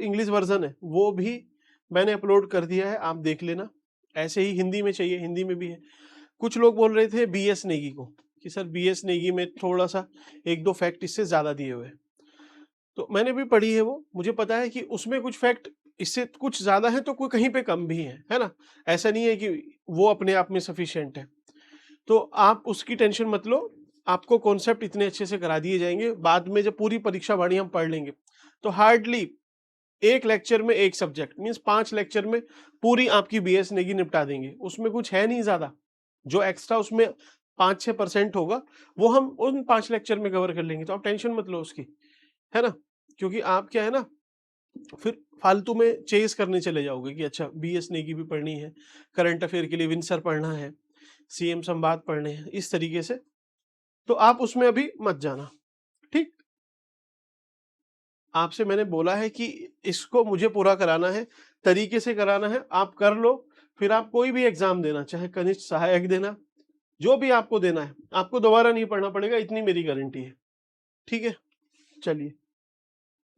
English version है वो भी मैंने अपलोड कर दिया है, आप देख लेना। ऐसे ही हिंदी में चाहिए, हिंदी में भी है। कुछ लोग बोल रहे थे BS नेगी को कि सर BS नेगी में थोड़ा सा एक दो फैक्ट इससे ज्यादा दिए हुए हैं, तो मैंने भी पढ़ी है वो, मुझे पता है कि उसमें कुछ फैक्ट इससे कुछ ज्यादा है तो कोई कहीं पे कम भी है ना। ऐसा नहीं है कि वो अपने आप में सफिशिएंट है, तो आप उसकी टेंशन मत लो। आपको कॉन्सेप्ट इतने अच्छे से करा दिए जाएंगे, बाद में जब पूरी परीक्षा वाणी हम पढ़ लेंगे तो हार्डली एक लेक्चर में एक सब्जेक्ट मींस 5 लेक्चर में पूरी आपकी BS नेगी निपटा देंगे। उसमें कुछ है नहीं ज्यादा, जो एक्स्ट्रा उसमें 5-6% होगा वो हम उन 5 लेक्चर में कवर कर लेंगे, तो आप टेंशन मत लो उसकी, है ना। क्योंकि आप क्या है ना, फिर फालतू में चेस करने चले जाओगे कि अच्छा BS नेगी भी पढ़नी है, करंट अफेयर के लिए विंसर पढ़ना है, CM संवाद पढ़ने हैं, इस तरीके से, तो आप उसमें अभी मत जाना। ठीक, आपसे मैंने बोला है कि इसको मुझे पूरा कराना है, तरीके से कराना है, आप कर लो। फिर आप कोई भी एग्जाम देना, चाहे कनिष्ठ सहायक देना, जो भी आपको देना है, आपको दोबारा नहीं पढ़ना पड़ेगा, इतनी मेरी गारंटी है। ठीक है, चलिए।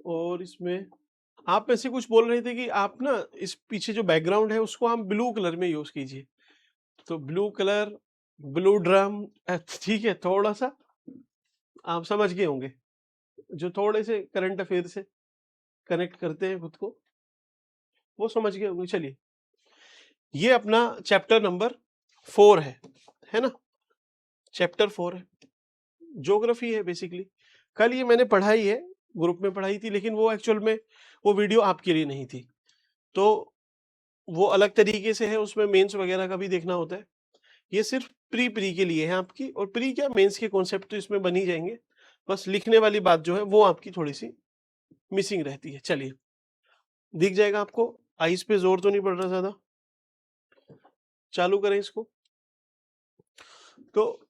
और इसमें आप में से कुछ बोल रहे थे कि आप ना इस पीछे जो बैकग्राउंड है उसको हम ब्लू कलर में यूज कीजिए, तो ब्लू कलर, ब्लू ड्रम, ठीक है, थोड़ा सा आप समझ गए होंगे, जो थोड़े से करंट अफेयर से कनेक्ट करते हैं खुद को, वो समझ गए होंगे। चलिए, ये अपना चैप्टर नंबर 4 है ना, चैप्टर 4 है, ज्योग्राफी है बेसिकली। कल ये मैंने पढ़ाई है, ग्रुप में पढ़ाई थी, लेकिन वो एक्चुअल में वो वीडियो आपके लिए नहीं थी, तो वो अलग तरीके से है, उसमें मेंस वगैरह का भी देखना होता है। ये सिर्फ प्री के लिए है आपकी, और प्री क्या मेंस के कॉन्सेप्ट तो इसमें बन ही जाएंगे, बस लिखने वाली बात जो है वो आपकी थोड़ी सी मिसिंग रहती है। चलिए, दिख जाएगा आपको, आइस पे जोर तो नहीं पड़ रहा ज्यादा, चालू करें इसको। तो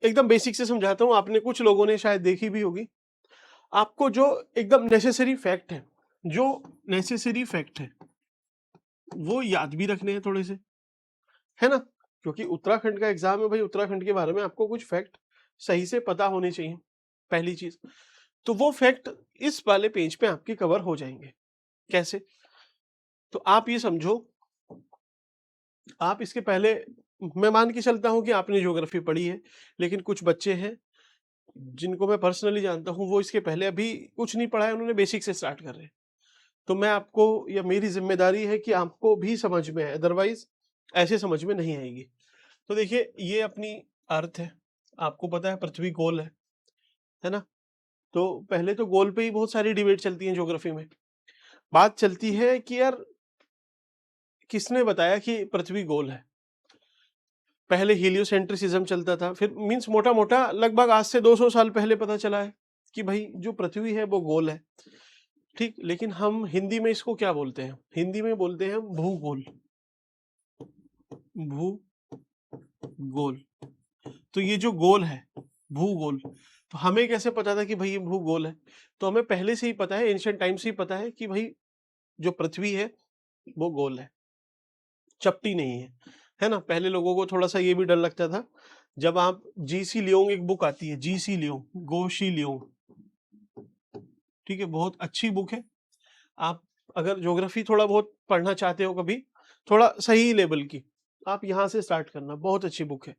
एकदम बेसिक से समझाता हूं, आपने कुछ लोगों ने शायद देखी भी होगी। आपको जो एकदम नेसेसरी फैक्ट है, जो नेसेसरी फैक्ट है वो याद भी रखने हैं थोड़े से, है ना, क्योंकि उत्तराखंड का एग्जाम है भाई, उत्तराखंड के बारे में आपको कुछ फैक्ट सही से पता होने चाहिए, पहली चीज। तो वो फैक्ट इस वाले पेज पे आपके कवर हो जाएंगे। कैसे? तो आप ये समझो, आप इसके पहले, मैं मान के चलता हूं कि आपने ज्योग्राफी पढ़ी है, लेकिन कुछ बच्चे हैं जिनको मैं पर्सनली जानता हूं, वो इसके पहले अभी कुछ नहीं पढ़ा है, उन्होंने बेसिक से स्टार्ट कर रहे हैं। तो मैं आपको, या मेरी जिम्मेदारी है कि आपको भी समझ में आए, अदरवाइज ऐसे समझ में नहीं आएगी। तो देखिए, ये अपनी अर्थ है, आपको पता है पृथ्वी गोल है ना। तो पहले तो गोल पे ही बहुत सारी डिबेट चलती है ज्योग्राफी में। बात चलती है कि यार किसने बताया कि पृथ्वी गोल है। पहले हीलियोसेंट्रिसिज्म चलता था, फिर मींस मोटा मोटा लगभग आज से 200 साल पहले पता चला है कि भाई जो पृथ्वी है वो गोल है। ठीक, लेकिन हम हिंदी में इसको क्या बोलते हैं? हिंदी में बोलते हैं भूगोल, भूगोल। तो ये जो गोल है, भूगोल, तो हमें कैसे पता था कि भाई ये भूगोल है? तो हमें पहले से ही पता है, एंशिएंट टाइम से ही पता है कि भाई जो पृथ्वी है वो गोल है, चपटी नहीं है ना। पहले लोगों को थोड़ा सा ये भी डर लगता था, जब आप GC लियोंग, एक बुक आती है GC लियोंग, गोशी लियोंग, ठीक है, बहुत अच्छी बुक है। आप अगर ज्योग्राफी थोड़ा बहुत पढ़ना चाहते हो कभी, थोड़ा सही लेवल की, आप यहाँ से स्टार्ट करना, बहुत अच्छी बुक है।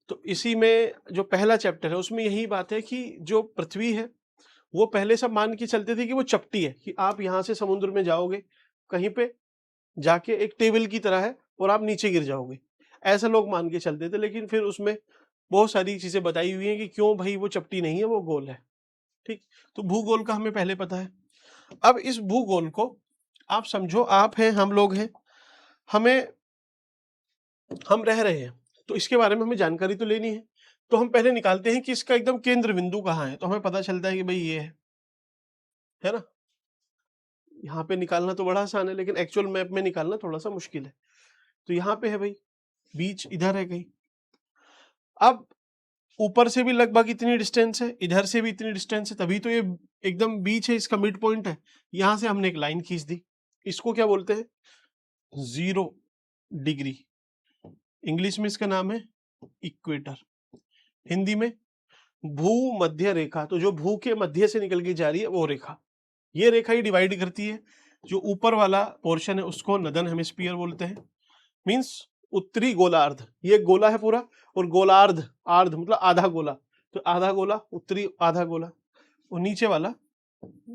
तो इसी में जो पहला चैप्टर है उसमें यही बात है कि जो पृथ्वी है वो पहले सब मान के चलते थे कि वो चपटी है, कि आप यहाँ से समुद्र में जाओगे, कहीं पे जाके एक टेबल की तरह है और आप नीचे गिर जाओगे, ऐसा लोग मान के चलते थे। लेकिन फिर उसमें बहुत सारी चीजें बताई हुई हैं कि क्यों भाई वो चपटी नहीं है, वो गोल है। ठीक, तो भूगोल का हमें पहले पता है। अब इस भूगोल को आप समझो, आप हैं, हम लोग हैं, हमें, हम रह रहे हैं, तो इसके बारे में हमें जानकारी तो लेनी है। तो हम पहले निकालते हैं कि इसका एकदम केंद्र बिंदु कहाँ है, तो हमें पता चलता है कि भाई ये है ना। यहाँ पे निकालना तो बड़ा आसान है, लेकिन एक्चुअल मैप में निकालना थोड़ा सा मुश्किल है। तो यहाँ पे है भाई, बीच इधर है कहीं। अब ऊपर से भी लगभग इतनी डिस्टेंस है, इधर से भी इतनी डिस्टेंस है, तभी तो ये एकदम बीच है, इसका मिड पॉइंट है। यहां से हमने एक लाइन खींच दी, इसको क्या बोलते हैं? 0 डिग्री। इंग्लिश में इसका नाम है इक्वेटर, हिंदी में भू मध्य रेखा। तो जो भू के मध्य से निकल के जा रही है वो रेखा, ये रेखा ही डिवाइड करती है। जो ऊपर वाला पोर्शन है उसको नदर्न हेमिस्फीयर बोलते हैं, मींस उत्तरी गोलार्ध। ये गोला है पूरा, और गोलार्ध, आर्ध मतलब आधा गोला, तो आधा गोला उत्तरी आधा गोला, और नीचे वाला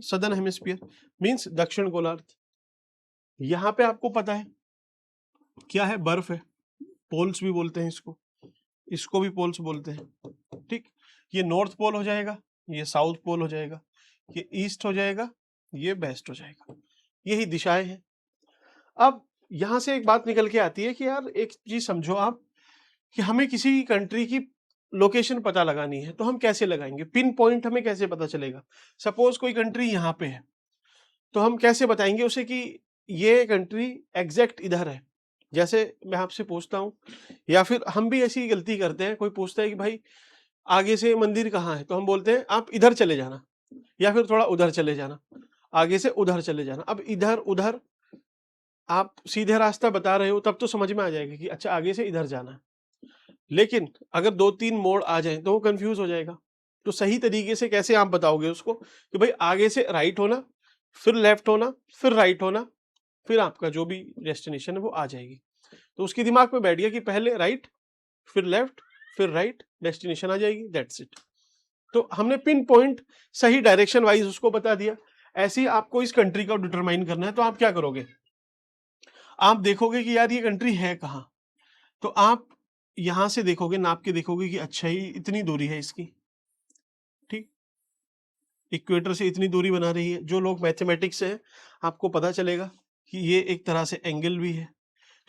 सदर्न हेमिस्फीयर मींस दक्षिण गोलार्ध। यहाँ पे आपको पता है क्या है, बर्फ है, पोल्स भी बोलते हैं इसको, इसको भी पोल्स बोलते हैं, ठीक। ये नॉर्थ पोल हो जाएगा, ये साउथ पोल हो जाएगा, ये ईस्ट हो जाएगा, ये वेस्ट हो जाएगा, यही दिशाएं हैं। अब यहां से एक बात निकल के आती है कि यार एक चीज समझो आप, कि हमें किसी कंट्री की लोकेशन पता लगानी है तो हम कैसे लगाएंगे, पिन पॉइंट हमें कैसे पता चलेगा। सपोज कोई कंट्री यहाँ पे है, तो हम कैसे बताएंगे उसे कि ये कंट्री एग्जैक्ट इधर है। जैसे मैं आपसे पूछता हूँ, या फिर हम भी ऐसी गलती करते हैं, कोई पूछता है कि भाई आगे से मंदिर कहाँ है, तो हम बोलते हैं आप इधर चले जाना, या फिर थोड़ा उधर चले जाना, आगे से उधर चले जाना। अब इधर उधर आप सीधे रास्ता बता रहे हो तब तो समझ में आ जाएगा कि अच्छा आगे से इधर जाना है, लेकिन अगर 2-3 मोड़ आ जाए तो वो कंफ्यूज हो जाएगा। तो सही तरीके से कैसे आप बताओगे उसको कि भाई आगे से राइट होना, फिर लेफ्ट होना, फिर राइट होना, फिर आपका जो भी डेस्टिनेशन है वो आ जाएगी। तो उसके दिमाग में बैठ गया कि पहले राइट, फिर लेफ्ट, फिर राइट, डेस्टिनेशन आ जाएगी, दैट्स इट। तो हमने पिन पॉइंट सही डायरेक्शन वाइज उसको बता दिया। ऐसे ही आपको इस कंट्री को डिटरमाइन करना है, तो आप क्या करोगे, आप देखोगे कि यार ये कंट्री है कहाँ, तो आप यहां से देखोगे, नाप के देखोगे कि अच्छा ही इतनी दूरी है इसकी, ठीक, इक्वेटर से इतनी दूरी बना रही है। जो लोग मैथमेटिक्स से हैं आपको पता चलेगा कि ये एक तरह से एंगल भी है,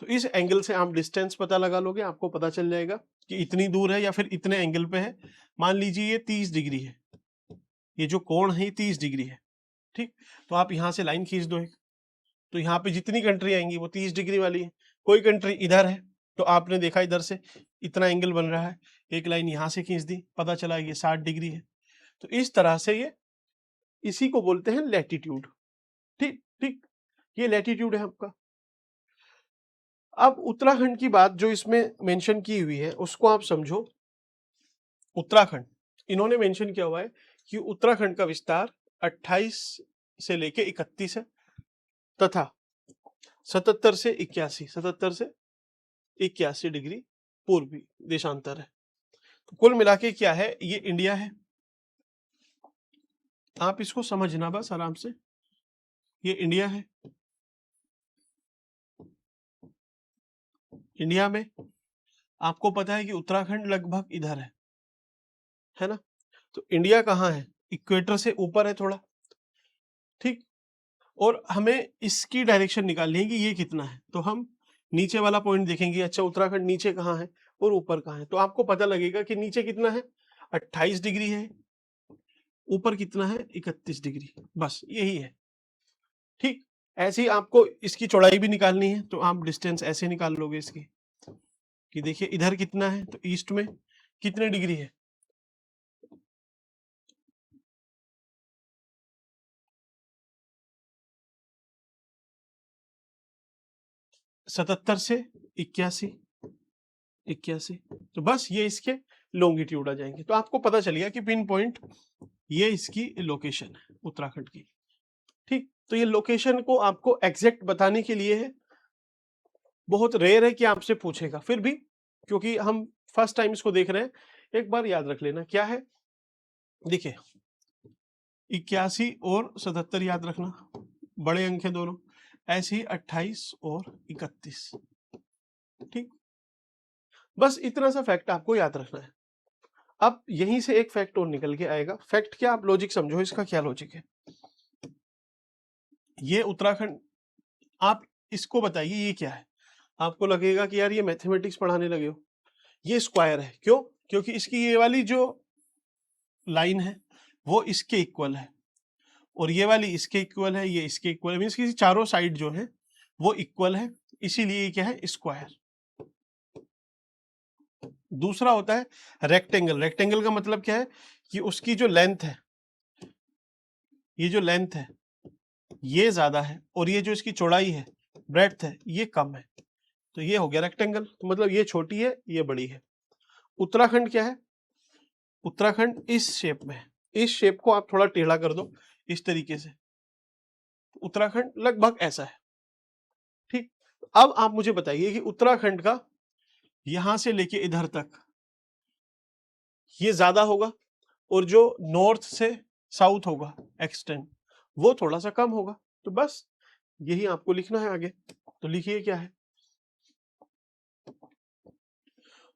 तो इस एंगल से आप डिस्टेंस पता लगा लोगे, आपको पता चल जाएगा कि इतनी दूर है या फिर इतने एंगल पे है। मान लीजिए ये 30 डिग्री है, ये जो कोण है 30 डिग्री है, ठीक। तो आप यहाँ से लाइन खींच दो एक, तो यहाँ पे जितनी कंट्री आएंगी वो 30 डिग्री वाली है। कोई कंट्री इधर है तो आपने देखा इधर से इतना एंगल बन रहा है, एक लाइन यहाँ से खींच दी, पता चला ये 60 डिग्री है। तो इस तरह से ये, इसी को बोलते हैं लैटिट्यूड, ठीक ठीक, ये लैटिट्यूड है आपका। अब उत्तराखंड की बात जो इसमें मेंशन की हुई है उसको आप समझो। उत्तराखंड इन्होंने मेंशन किया हुआ है कि उत्तराखंड का विस्तार 28 से लेके 31 है, तथा 77 से 81 डिग्री पूर्वी देशांतर है। तो कुल मिला के क्या है, ये इंडिया है। आप इसको समझना बस आराम से, ये इंडिया है। इंडिया में आपको पता है कि उत्तराखंड लगभग इधर है ना। तो इंडिया कहाँ है, इक्वेटर से ऊपर है थोड़ा, ठीक। और हमें इसकी डायरेक्शन निकालनी है कि ये कितना है, तो हम नीचे वाला पॉइंट देखेंगे, अच्छा उत्तराखंड नीचे कहाँ है और ऊपर कहाँ है, तो आपको पता लगेगा कि नीचे कितना है, 28 डिग्री है, ऊपर कितना है 31 डिग्री, बस यही है, ठीक। ऐसे ही आपको इसकी चौड़ाई भी निकालनी है, तो आप डिस्टेंस ऐसे निकाल लोगे इसकी, कि देखिए इधर कितना है, तो ईस्ट में कितने डिग्री है, 77 से 81, तो बस ये इसके लॉन्गिट्यूड आ जाएंगे। तो आपको पता चल गया कि पिन पॉइंट ये इसकी लोकेशन है उत्तराखंड की, ठीक। तो ये लोकेशन को आपको एग्जैक्ट बताने के लिए है, बहुत रेयर है कि आपसे पूछेगा, फिर भी क्योंकि हम फर्स्ट टाइम इसको देख रहे हैं, एक बार याद रख लेना क्या है। देखिए 81 और 77 याद रखना, बड़े अंक है दोनों, ऐसे ही 28 और 31, ठीक। बस इतना सा फैक्ट आपको याद रखना है। अब यहीं से एक फैक्ट और निकल के आएगा। फैक्ट क्या, आप लॉजिक समझो, इसका क्या लॉजिक है। ये उत्तराखंड, आप इसको बताइए ये क्या है, आपको लगेगा कि यार ये मैथमेटिक्स पढ़ाने लगे हो। ये स्क्वायर है, क्यों, क्योंकि इसकी ये वाली जो लाइन है वो इसके इक्वल है, और ये वाली इसके इक्वल है, ये इसके इक्वल है, मींस कि चारों साइड जो है वो इक्वल है, इसीलिए ये क्या है, स्क्वायर। दूसरा होता है रेक्टेंगल। रेक्टेंगल का मतलब क्या है कि उसकी जो लेंथ है, ये जो लेंथ है ये ज्यादा है, और ये जो इसकी चौड़ाई है, ब्रेड्थ है, ये कम है, तो ये हो गया रेक्टेंगल। तो मतलब ये छोटी है, ये बड़ी है। उत्तराखंड क्या है, उत्तराखंड इस शेप में है। इस शेप को आप थोड़ा टेढ़ा कर दो इस तरीके से, उत्तराखंड लगभग ऐसा है। ठीक, अब आप मुझे बताइए कि उत्तराखंड का यहां से लेके इधर तक ये ज्यादा होगा और जो नॉर्थ से साउथ होगा एक्सटेंड वो थोड़ा सा कम होगा। तो बस यही आपको लिखना है आगे। तो लिखिए क्या है,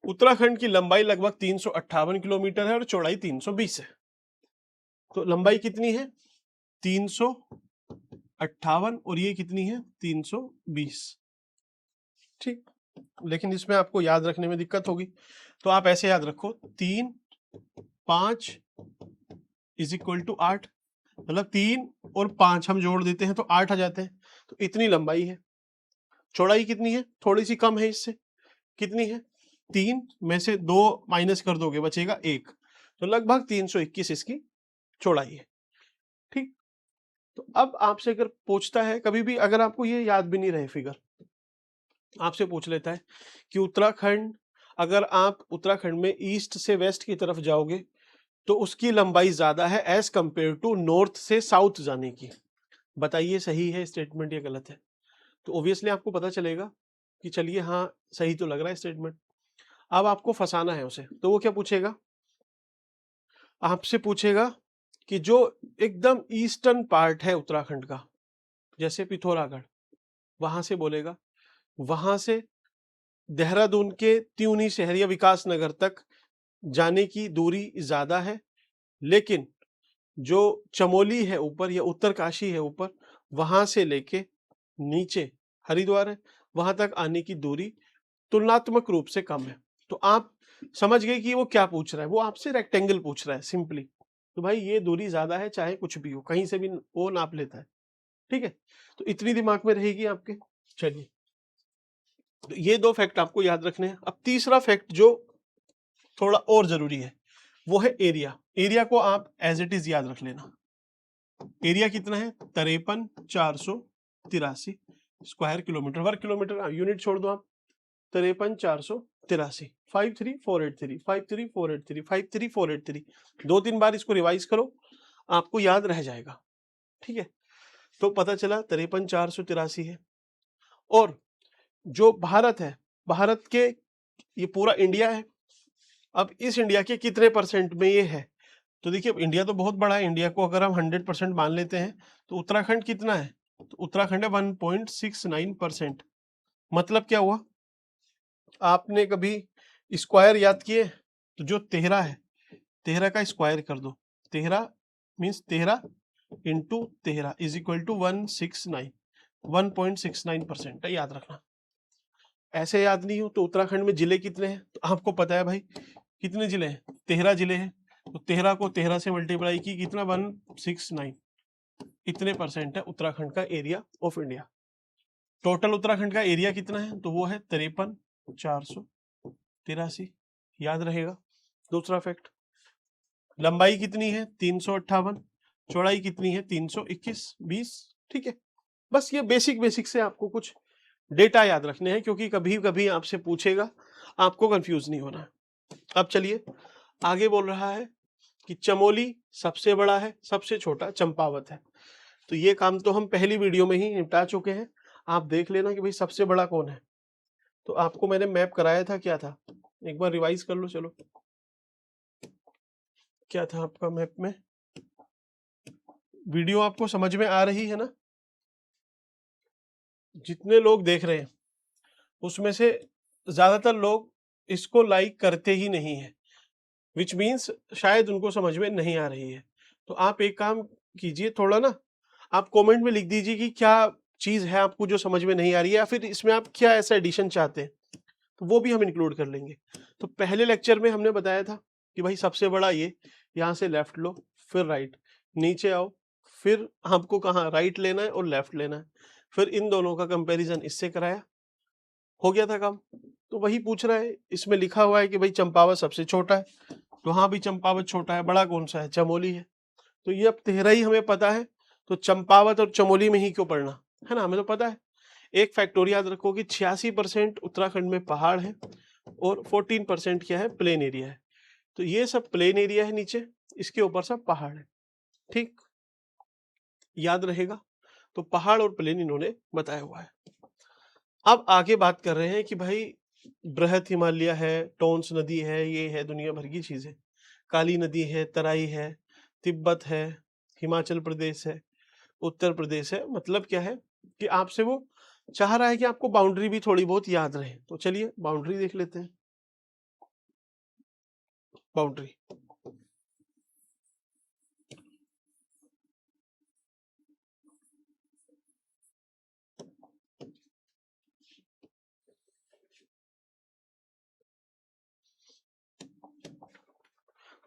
उत्तराखंड की लंबाई लगभग 358 किलोमीटर है और चौड़ाई 320 है। तो लंबाई कितनी है 358 और ये कितनी है 320। ठीक, लेकिन इसमें आपको याद रखने में दिक्कत होगी, तो आप ऐसे याद रखो 3 5 इज इक्वल टू 8, मतलब 3 और 5 हम जोड़ देते हैं तो 8 आ जाते हैं। तो इतनी लंबाई है। चौड़ाई कितनी है, थोड़ी सी कम है इससे, कितनी है 3 में से 2 माइनस कर दोगे बचेगा 1, तो लगभग 321 इसकी चौड़ाई है। ठीक, तो अब आपसे अगर पूछता है कभी भी, अगर आपको ये याद भी नहीं रहे फिगर, आपसे पूछ लेता है कि उत्तराखंड, अगर आप उत्तराखंड में ईस्ट से वेस्ट की तरफ जाओगे तो उसकी लंबाई ज्यादा है एज कंपेयर टू नॉर्थ से साउथ जाने की, बताइए सही है स्टेटमेंट या गलत है। तो ऑब्वियसली आपको पता चलेगा कि चलिए हाँ सही तो लग रहा है स्टेटमेंट। अब आपको फंसाना है उसे, तो वो क्या पूछेगा, आपसे पूछेगा कि जो एकदम ईस्टर्न पार्ट है उत्तराखंड का, जैसे पिथौरागढ़, वहां से बोलेगा वहां से देहरादून के त्यूनी शहर या विकास नगर तक जाने की दूरी ज्यादा है, लेकिन जो चमोली है ऊपर या उत्तरकाशी है ऊपर, वहां से लेके नीचे हरिद्वार है, वहां तक आने की दूरी तुलनात्मक रूप से कम है। तो आप समझ गए कि वो क्या पूछ रहा है, वो आपसे रेक्टेंगल पूछ रहा है सिंपली। तो भाई ये दूरी ज्यादा है, चाहे कुछ भी हो, कहीं से भी वो नाप लेता है। ठीक है, तो इतनी दिमाग में रहेगी आपके। चलिए, तो ये 2 फैक्ट आपको याद रखने हैं। अब तीसरा फैक्ट जो थोड़ा और जरूरी है वो है एरिया। एरिया को आप एज इट इज याद रख लेना। एरिया कितना है 53,483 स्क्वायर किलोमीटर, वर्ग किलोमीटर यूनिट छोड़ दो आप, 53,483, 53483, 53483, 53483, 2-3 बार इसको रिवाइज करो, आपको याद रह जाएगा। ठीक है, तो पता चला 53,483 है। और जो भारत है, भारत के ये पूरा इंडिया है, अब इस इंडिया के कितने परसेंट में ये है, तो देखिए इंडिया तो बहुत बड़ा है, इंडिया को अगर हम 100% मान लेते हैं तो उत्तराखंड कितना है, तो उत्तराखंड है 1.69%। मतलब क्या हुआ, आपने कभी स्क्वायर याद किए, तो जो 13 है 13 का स्क्वायर कर दो, 13 means 13 into 13 is equal to 1.69% है, याद रखना। ऐसे याद नहीं हो तो उत्तराखंड में जिले कितने हैं, तो आपको पता है भाई कितने जिले हैं, 13 जिले हैं, तो 13 को 13 से मल्टीप्लाई की कितना 169, इतने परसेंट है उत्तराखंड का area of India. Total Uttarakhand का एरिया कितना है, तो वो है 53,483, याद रहेगा। दूसरा फैक्ट, लंबाई कितनी है 358, चौड़ाई कितनी है 321, 20। ठीक है, बस ये बेसिक से आपको कुछ डेटा याद रखने हैं, क्योंकि कभी कभी आपसे पूछेगा, आपको कंफ्यूज नहीं होना है। अब चलिए आगे बोल रहा है कि चमोली सबसे बड़ा है, सबसे छोटा चंपावत है। तो ये काम तो हम पहली वीडियो में ही निपटा चुके हैं, आप देख लेना कि भाई सबसे बड़ा कौन है। तो आपको मैंने मैप कराया था, क्या था, एक बार रिवाइज कर लो। चलो, क्या था आपका मैप में, वीडियो आपको समझ में आ रही है ना, जितने लोग देख रहे हैं उसमें से ज्यादातर लोग इसको लाइक करते ही नहीं है, विच मीन्स शायद उनको समझ में नहीं आ रही है। तो आप एक काम कीजिए, थोड़ा ना आप कमेंट में लिख दीजिए कि क्या चीज है आपको जो समझ में नहीं आ रही है, या फिर इसमें आप क्या ऐसा एडिशन चाहते हैं, तो वो भी हम इंक्लूड कर लेंगे। तो पहले लेक्चर में हमने बताया था कि भाई सबसे बड़ा ये, यहाँ से लेफ्ट लो फिर राइट, नीचे आओ, फिर आपको कहाँ राइट लेना है और लेफ्ट लेना है, फिर इन दोनों का कंपैरिजन इससे कराया, हो गया था काम। तो वही पूछ रहा है, इसमें लिखा हुआ है कि भाई चंपावत सबसे छोटा है, तो हाँ भी चंपावत छोटा है, बड़ा कौन सा है, चमोली है। तो ये अब 13 ही हमें पता है, तो चंपावत और चमोली में ही क्यों पढ़ना है ना, हमें तो पता है। एक फैक्टर याद रखो कि 86% उत्तराखंड में पहाड़ है और 14% क्या है, प्लेन एरिया है। तो ये सब प्लेन एरिया है नीचे, इसके ऊपर सब पहाड़ है। ठीक, याद रहेगा। तो पहाड़ और प्लेन इन्होंने बताया हुआ है। अब आगे बात कर रहे हैं कि भाई बृहत हिमालय है, टोन्स नदी है, ये है दुनिया भर की चीजें, काली नदी है, तराई है, तिब्बत है, हिमाचल प्रदेश है, उत्तर प्रदेश है। मतलब क्या है कि आपसे वो चाह रहा है कि आपको बाउंड्री भी थोड़ी बहुत याद रहे। तो चलिए बाउंड्री देख लेते हैं। बाउंड्री,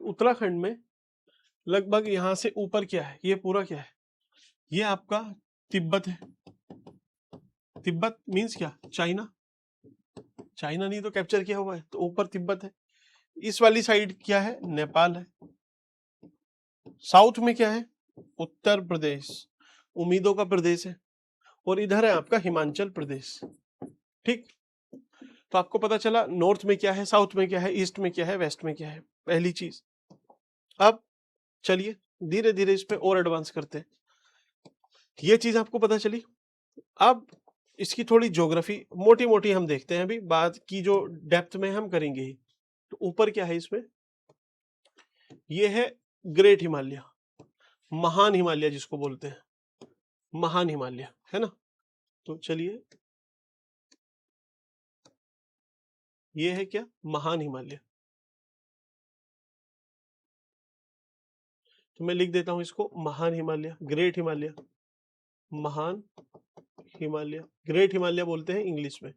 उत्तराखंड में लगभग यहां से ऊपर क्या है, ये पूरा क्या है, ये आपका तिब्बत है। तिब्बत मीन्स क्या, चाइना। चाइना नहीं तो कैप्चर किया हुआ है, तो ऊपर तिब्बत है। इस वाली साइड क्या है, नेपाल है। साउथ में क्या है, उत्तर प्रदेश, उम्मीदों का प्रदेश है। और इधर है आपका हिमाचल प्रदेश। ठीक, तो आपको पता चला नॉर्थ में क्या है, साउथ में क्या है, ईस्ट में क्या है, वेस्ट में क्या है, पहली चीज। अब चलिए धीरे धीरे इस पे और एडवांस करते हैं। ये चीज आपको पता चली। अब इसकी थोड़ी ज्योग्राफी मोटी मोटी हम देखते हैं, अभी बात की जो डेप्थ में हम करेंगे ही। तो ऊपर क्या है इसमें, ये है ग्रेट हिमालय, महान हिमालय जिसको बोलते हैं, महान हिमालय, है ना। तो चलिए ये है क्या, महान हिमालय। तो मैं लिख देता हूं इसको महान हिमालय, ग्रेट हिमालय, महान हिमालय, ग्रेट हिमालय बोलते हैं इंग्लिश में।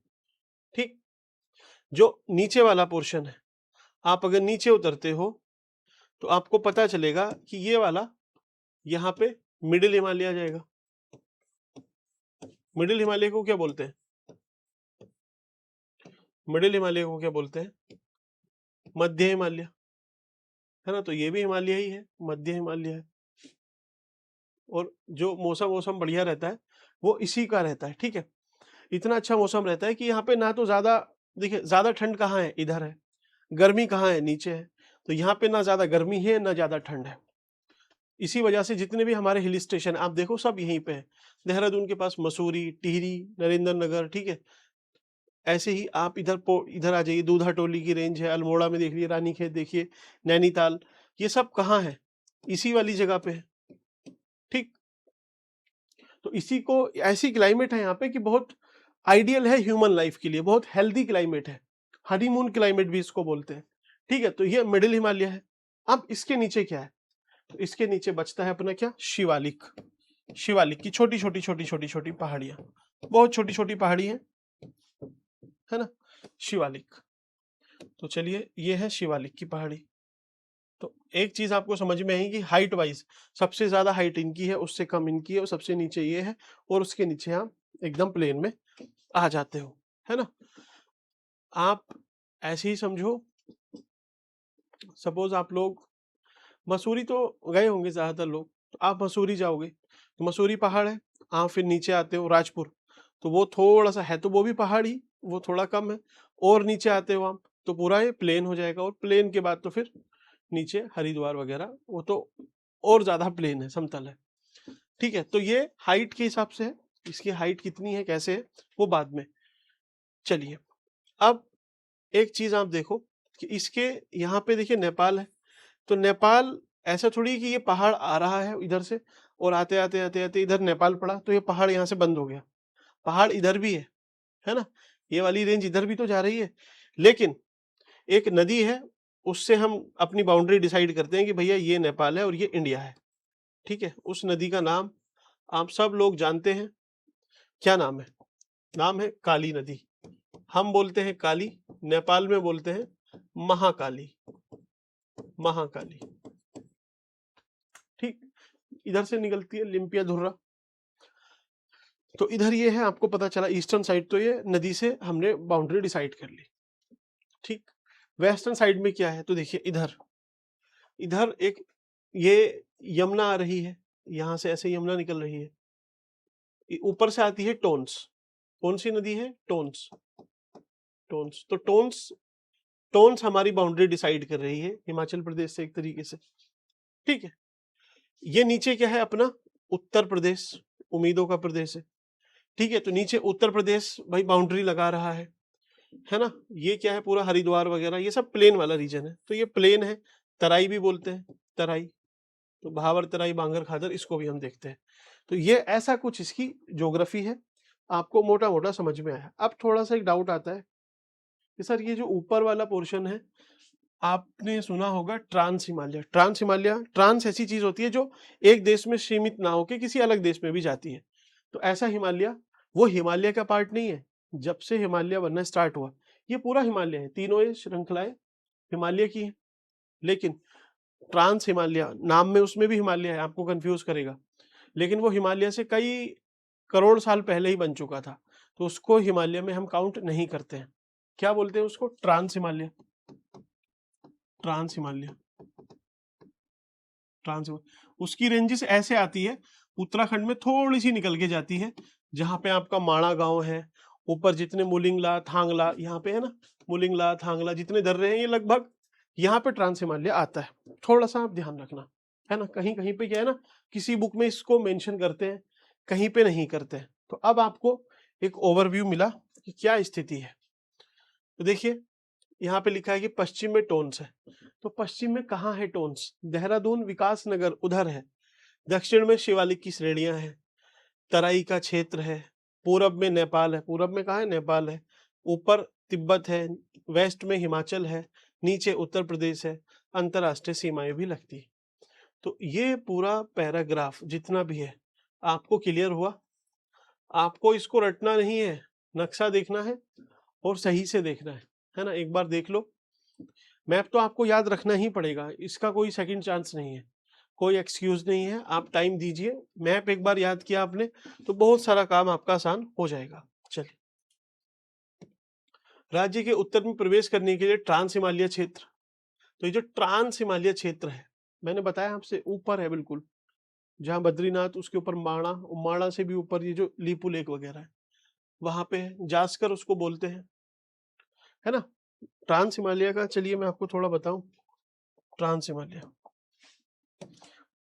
ठीक, जो नीचे वाला पोर्शन है, आप अगर नीचे उतरते हो तो आपको पता चलेगा कि ये वाला यहाँ पे मिडिल हिमालय आ जाएगा। मिडिल हिमालय को क्या बोलते हैं, मिडिल हिमालय को क्या बोलते हैं, मध्य हिमालय, है ना। तो ये भी हिमालय ही है, मध्य हिमालय है। और जो मौसम मौसम बढ़िया रहता है वो इसी का रहता है। ठीक है, इतना अच्छा मौसम रहता है कि यहाँ पे ना तो ज्यादा, देखिए ज्यादा ठंड कहाँ है, इधर है, गर्मी कहाँ है, नीचे है। तो यहाँ पे ना ज्यादा गर्मी है ना ज्यादा ठंड है। इसी वजह से जितने भी हमारे हिल स्टेशन आप देखो सब यहीं पे है। देहरादून के पास मसूरी, टिहरी, नरेंद्र नगर, ठीक है। ऐसे ही आप इधर आ जाइए, दूधा टोली की रेंज है, अल्मोड़ा में देख लीजिए, रानीखेत देखिए, नैनीताल, ये सब कहाँ है, इसी वाली जगह पे है। ठीक, तो इसी को, ऐसी क्लाइमेट है यहाँ पे कि बहुत आइडियल है ह्यूमन लाइफ के लिए, बहुत हेल्दी क्लाइमेट है, हनीमून क्लाइमेट भी इसको बोलते हैं। ठीक है, तो ये मिडिल हिमालय है। अब इसके नीचे क्या है, तो इसके नीचे बचता है अपना क्या, शिवालिक। शिवालिक की छोटी छोटी छोटी छोटी छोटी पहाड़ियां, बहुत छोटी छोटी पहाड़ी है ना, शिवालिक। तो चलिए ये है शिवालिक की पहाड़ी। तो एक चीज आपको समझ में आएगी, हाइट वाइज सबसे ज्यादा हाइट इनकी है, उससे कम इनकी है, और सबसे नीचे ये है, और उसके नीचे आप एकदम प्लेन में आ जाते हो, है ना। आप ऐसे ही समझो, सपोज आप लोग मसूरी तो गए होंगे ज्यादातर लोग, तो आप मसूरी जाओगे तो मसूरी पहाड़ है, आप फिर नीचे आते हो राजपुर, तो वो थोड़ा सा है, तो वो भी पहाड़ी, वो थोड़ा कम है। और नीचे आते हो आप तो पूरा ये प्लेन हो जाएगा, और प्लेन के बाद तो फिर नीचे हरिद्वार वगैरह, वो तो और ज्यादा प्लेन है, समतल है। ठीक है, तो ये हाइट के हिसाब से है, इसकी हाइट कितनी है कैसे है वो बाद में। चलिए अब एक चीज आप देखो कि इसके यहाँ पे देखिए नेपाल है, तो नेपाल ऐसा थोड़ी कि ये पहाड़ आ रहा है इधर से और आते आते आते आते इधर नेपाल पड़ा तो ये पहाड़ यहाँ से बंद हो गया। पहाड़ इधर भी है ना, ये वाली रेंज इधर भी तो जा रही है, लेकिन एक नदी है, उससे हम अपनी बाउंड्री डिसाइड करते हैं कि भैया ये नेपाल है और ये इंडिया है। ठीक है, उस नदी का नाम आप सब लोग जानते हैं, क्या नाम है, नाम है काली नदी। हम बोलते हैं काली, नेपाल में बोलते हैं महाकाली, महाकाली। ठीक, इधर से निकलती है लिम्पिया धुर्रा। तो इधर ये है, आपको पता चला ईस्टर्न साइड, तो ये नदी से हमने बाउंड्री डिसाइड कर ली। ठीक, वेस्टर्न साइड में क्या है, तो देखिए इधर, इधर एक ये यमुना आ रही है, यहां से ऐसे यमुना निकल रही है, ऊपर से आती है टोन्स। कौन सी नदी है, टोन्स। टोन्स, तो टोन्स, टोन्स हमारी बाउंड्री डिसाइड कर रही है हिमाचल प्रदेश से एक तरीके से। ठीक है, ये नीचे क्या है अपना उत्तर प्रदेश, उम्मीदों का प्रदेश है, ठीक है। तो नीचे उत्तर प्रदेश भाई बाउंड्री लगा रहा है ना। ये क्या है, पूरा हरिद्वार वगैरह ये सब प्लेन वाला रीजन है, तो ये प्लेन है। तराई भी बोलते हैं, तराई, तो भावर तराई बांगर खादर, इसको भी हम देखते हैं। तो ये ऐसा कुछ इसकी ज्योग्राफी है, आपको मोटा मोटा समझ में आया। अब थोड़ा सा एक डाउट आता है कि सर ये जो ऊपर वाला पोर्शन है, आपने सुना होगा trans Himalaya. Trans Himalaya, trans ऐसी चीज होती है जो एक देश में सीमित ना होकर किसी अलग देश में भी जाती है। तो ऐसा हिमालय, वो हिमालय का पार्ट नहीं है। जब से हिमालय बनना स्टार्ट हुआ, ये पूरा हिमालय है, तीनों ये श्रृंखलाएं हिमालय की है। लेकिन ट्रांस हिमालय नाम में उसमें भी हिमालय है, आपको कंफ्यूज करेगा, लेकिन वो हिमालय से कई करोड़ साल पहले ही बन चुका था, तो उसको हिमालय में हम काउंट नहीं करते हैं। क्या बोलते हैं उसको? Trans Himalaya. Trans Himalaya, trans, उसकी रेंजेस ऐसे आती है, उत्तराखंड में थोड़ी सी निकल के जाती है, जहां पे आपका माणा गांव है, ऊपर जितने मुलिंगला थांगला यहाँ पे है ना, मुलिंगला थांगला जितने दर्रे हैं, ये लगभग यहाँ पे ट्रांस हिमालय आता है। थोड़ा सा आप ध्यान रखना, है ना। कहीं कहीं पे क्या है ना, किसी बुक में इसको मेंशन करते हैं, कहीं पे नहीं करते हैं। तो अब आपको एक ओवरव्यू मिला कि क्या स्थिति है। तो देखिए यहाँ पे लिखा है कि पश्चिम में टोन्स है, तो पश्चिम में कहाँ है टोन्स? देहरादून, विकास नगर उधर है। दक्षिण में शिवालिक की श्रेणियां हैं, तराई का क्षेत्र है, पूरब में नेपाल है। पूरब में कहाँ है? नेपाल है। ऊपर तिब्बत है, वेस्ट में हिमाचल है, नीचे उत्तर प्रदेश है, अंतरराष्ट्रीय सीमाएं भी लगती है। तो ये पूरा पैराग्राफ जितना भी है आपको क्लियर हुआ। आपको इसको रटना नहीं है, नक्शा देखना है और सही से देखना है ना। एक बार देख लो, मैप तो आपको याद रखना ही पड़ेगा, इसका कोई सेकंड चांस नहीं है, कोई एक्सक्यूज नहीं है। आप टाइम दीजिए, मैप एक बार याद किया आपने तो बहुत सारा काम आपका आसान हो जाएगा। चलिए, राज्य के उत्तर में प्रवेश करने के लिए ट्रांस हिमालय क्षेत्र, तो ये जो ट्रांस हिमालय क्षेत्र है, मैंने बताया आपसे ऊपर है बिल्कुल, जहाँ बद्रीनाथ, उसके ऊपर माणा, माणा से भी ऊपर ये जो लीपू लेक वगैरह है वहां पे है, जास्कर उसको बोलते हैं, है ना। ट्रांस हिमालय का चलिए मैं आपको थोड़ा बताऊं। ट्रांस हिमालय,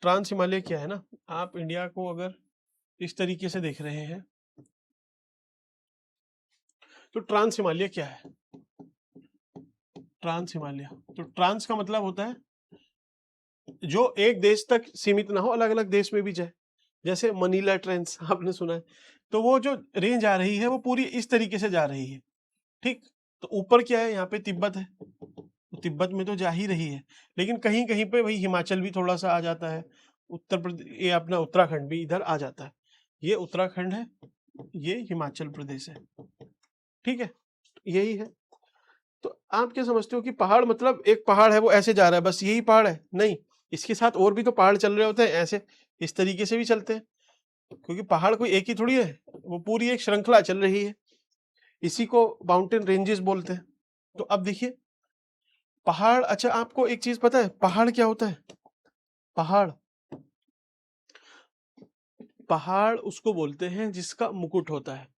ट्रांस हिमालय क्या है ना, आप इंडिया को अगर इस तरीके से देख रहे हैं तो ट्रांस हिमालय क्या है? ट्रांस हिमालय, तो ट्रांस का मतलब होता है जो एक देश तक सीमित ना हो, अलग अलग देश में भी जाए। जैसे मनीला ट्रेंस आपने सुना है, तो वो जो रेंज आ रही है वो पूरी इस तरीके से जा रही है, ठीक। तो ऊपर क्या है, यहाँ पे तिब्बत है, तो तिब्बत में तो जा ही रही है, लेकिन कहीं कहीं पे वही हिमाचल भी थोड़ा सा आ जाता है, उत्तर प्रदेश, ये अपना उत्तराखंड भी इधर आ जाता है। ये उत्तराखंड है, ये हिमाचल प्रदेश है, ठीक है, यही है। तो आप क्या समझते हो कि पहाड़ मतलब एक पहाड़ है वो ऐसे जा रहा है, बस यही पहाड़ है? नहीं, इसके साथ और भी तो पहाड़ चल रहे होते हैं, ऐसे इस तरीके से भी चलते हैं, क्योंकि पहाड़ कोई एक ही थोड़ी है, वो पूरी एक श्रृंखला चल रही है, इसी को माउंटेन रेंजेस बोलते हैं। तो अब देखिए पहाड़, अच्छा आपको एक चीज पता है पहाड़ क्या होता है? पहाड़, पहाड़ उसको बोलते हैं जिसका मुकुट होता है,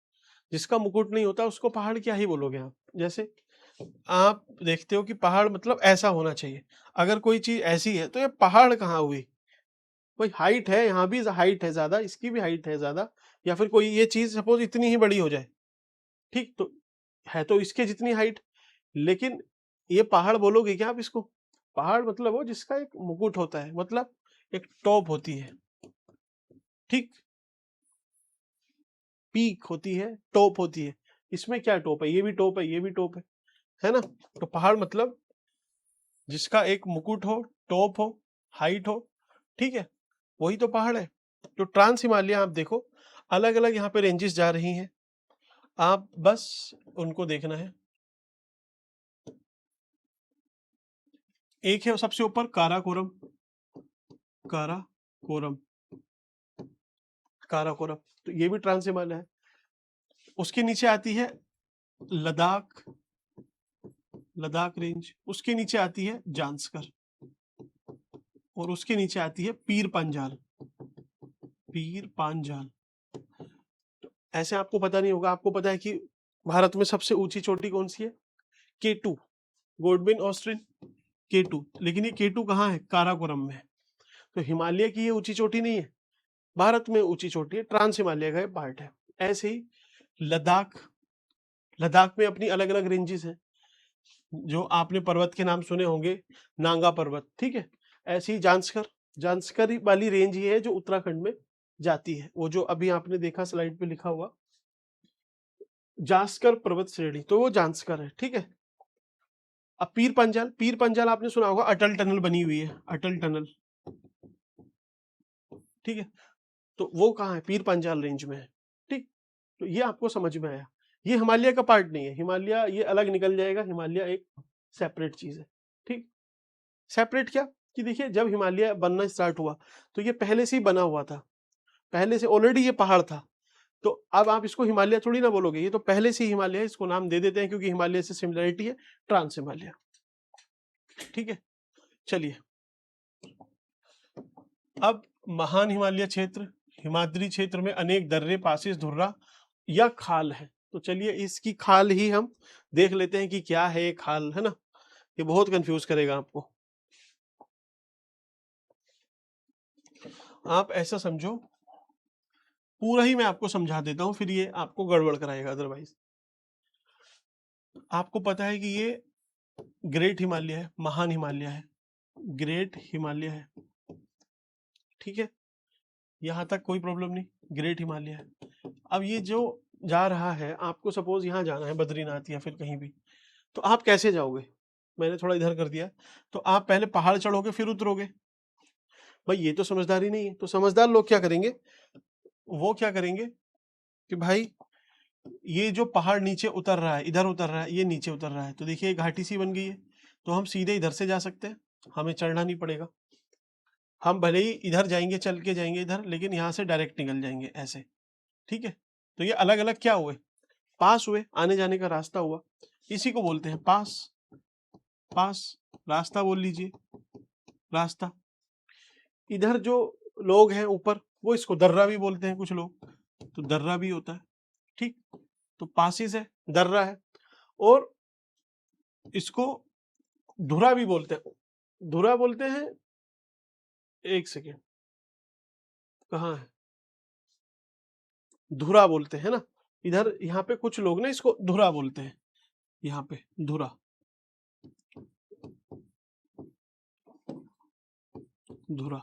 जिसका मुकुट नहीं होता उसको पहाड़ क्या ही बोलोगे आप। जैसे आप देखते हो कि पहाड़ मतलब ऐसा होना चाहिए, अगर कोई चीज ऐसी है तो ये पहाड़ कहाँ हुई? कोई हाइट है, यहाँ भी हाइट है ज्यादा, इसकी भी हाइट है ज्यादा, या फिर कोई ये चीज सपोज इतनी ही बड़ी हो जाए, ठीक, तो है तो इसके जितनी हाइट, लेकिन ये पहाड़ बोलोगे क्या आप इसको? पहाड़ मतलब वो जिसका एक मुकुट होता है, मतलब एक टॉप होती है, ठीक, पीक होती है, टॉप होती है। इसमें क्या टॉप है? ये भी टॉप है, ये भी टॉप है ना। तो पहाड़ मतलब जिसका एक मुकुट हो, टॉप हो, हाइट हो, ठीक है, वही तो पहाड़ है। तो ट्रांस हिमालय आप देखो, अलग अलग यहाँ पे रेंजेस जा रही हैं, आप बस उनको देखना है। एक है सबसे ऊपर काराकोरम, काराकोरम, काराकोरम, तो ये भी ट्रांस हिमालय है। उसके नीचे आती है लद्दाख, लद्दाख रेंज, उसके नीचे आती है जांस्कर, और उसके नीचे आती है पीर पंजाल, पीर पांजाल। ऐसे आपको पता नहीं होगा, आपको पता है कि भारत में सबसे ऊंची चोटी कौन सी है? K2, गोल्डविन ऑस्ट्रिन, K2, लेकिन ये K2 कहाँ है? काराकोरम में है। तो हिमालय की ये ऊंची चोटी नहीं है, भारत में ऊंची चोटी है, ट्रांस हिमालय का पार्ट है। ऐसे ही लद्दाख, लद्दाख में अपनी अलग अलग रेंजेस हैं, जो आपने पर्वत के नाम सुने होंगे, नांगा पर्वत, ठीक है। ऐसे ही जांस्कर, जांस्कर वाली रेंज ही है जो उत्तराखंड में जाती है, वो जो अभी आपने देखा स्लाइड पे लिखा हुआ जांस्कर पर्वत श्रेणी, तो वो जांस्कर है, ठीक है। अब पीर पंजाल, पीर पंजाल आपने सुना होगा, अटल टनल बनी हुई है, अटल टनल, ठीक है। तो वो कहाँ है, पीर पंजाल रेंज में है, ठीक। तो ये आपको समझ में आया, ये हिमालय का पार्ट नहीं है, हिमालय ये अलग निकल जाएगा, हिमालय एक सेपरेट चीज है, ठीक। सेपरेट क्या कि देखिए, जब हिमालय बनना स्टार्ट हुआ तो ये पहले से ही बना हुआ था, पहले से ऑलरेडी ये पहाड़ था। तो अब आप इसको हिमालय थोड़ी ना बोलोगे, ये तो पहले से ही हिमालय है, इसको नाम दे देते हैं क्योंकि हिमालय से सिमिलरिटी है, ट्रांस हिमालय, ठीक है। चलिए, अब महान हिमालय क्षेत्र, हिमाद्री क्षेत्र में अनेक दर्रे, पासेस, धुर्रा या खाल है। तो चलिए इसकी खाल ही हम देख लेते हैं कि क्या है ये खाल, है ना, ये बहुत कंफ्यूज करेगा आपको। आप ऐसा समझो, पूरा ही मैं आपको समझा देता हूं, फिर ये आपको गड़बड़ कराएगा अदरवाइज। आपको पता है कि ये ग्रेट हिमालय है, महान हिमालय है, ग्रेट हिमालय है, ठीक है, यहां तक कोई प्रॉब्लम नहीं, ग्रेट हिमालय है। अब ये जो जा रहा है, आपको सपोज यहाँ जाना है बद्रीनाथ या फिर कहीं भी, तो आप कैसे जाओगे, मैंने थोड़ा इधर कर दिया, तो आप पहले पहाड़ चढ़ोगे फिर उतरोगे, भाई ये तो समझदारी नहीं है। तो समझदार लोग क्या करेंगे, वो क्या करेंगे कि भाई ये जो पहाड़ नीचे उतर रहा है, इधर उतर रहा है, ये नीचे उतर रहा है, तो देखिए घाटी सी बन गई है, तो हम सीधे इधर से जा सकते हैं, हमें चढ़ना नहीं पड़ेगा। हम भले ही इधर जाएंगे, चल के जाएंगे इधर, लेकिन यहाँ से डायरेक्ट निकल जाएंगे ऐसे, ठीक है। तो ये अलग अलग क्या हुए, पास हुए, आने जाने का रास्ता हुआ, इसी को बोलते हैं पास। पास, रास्ता बोल लीजिए, रास्ता। इधर जो लोग हैं ऊपर, वो इसको दर्रा भी बोलते हैं कुछ लोग, तो दर्रा भी होता है, ठीक। तो पासिस है, दर्रा है, और इसको धुरा भी बोलते हैं, धुरा बोलते हैं, एक सेकेंड, कहाँ है, धुरा बोलते हैं ना, इधर यहाँ पे कुछ लोग ना इसको धुरा बोलते हैं, यहाँ पे धुरा, धुरा,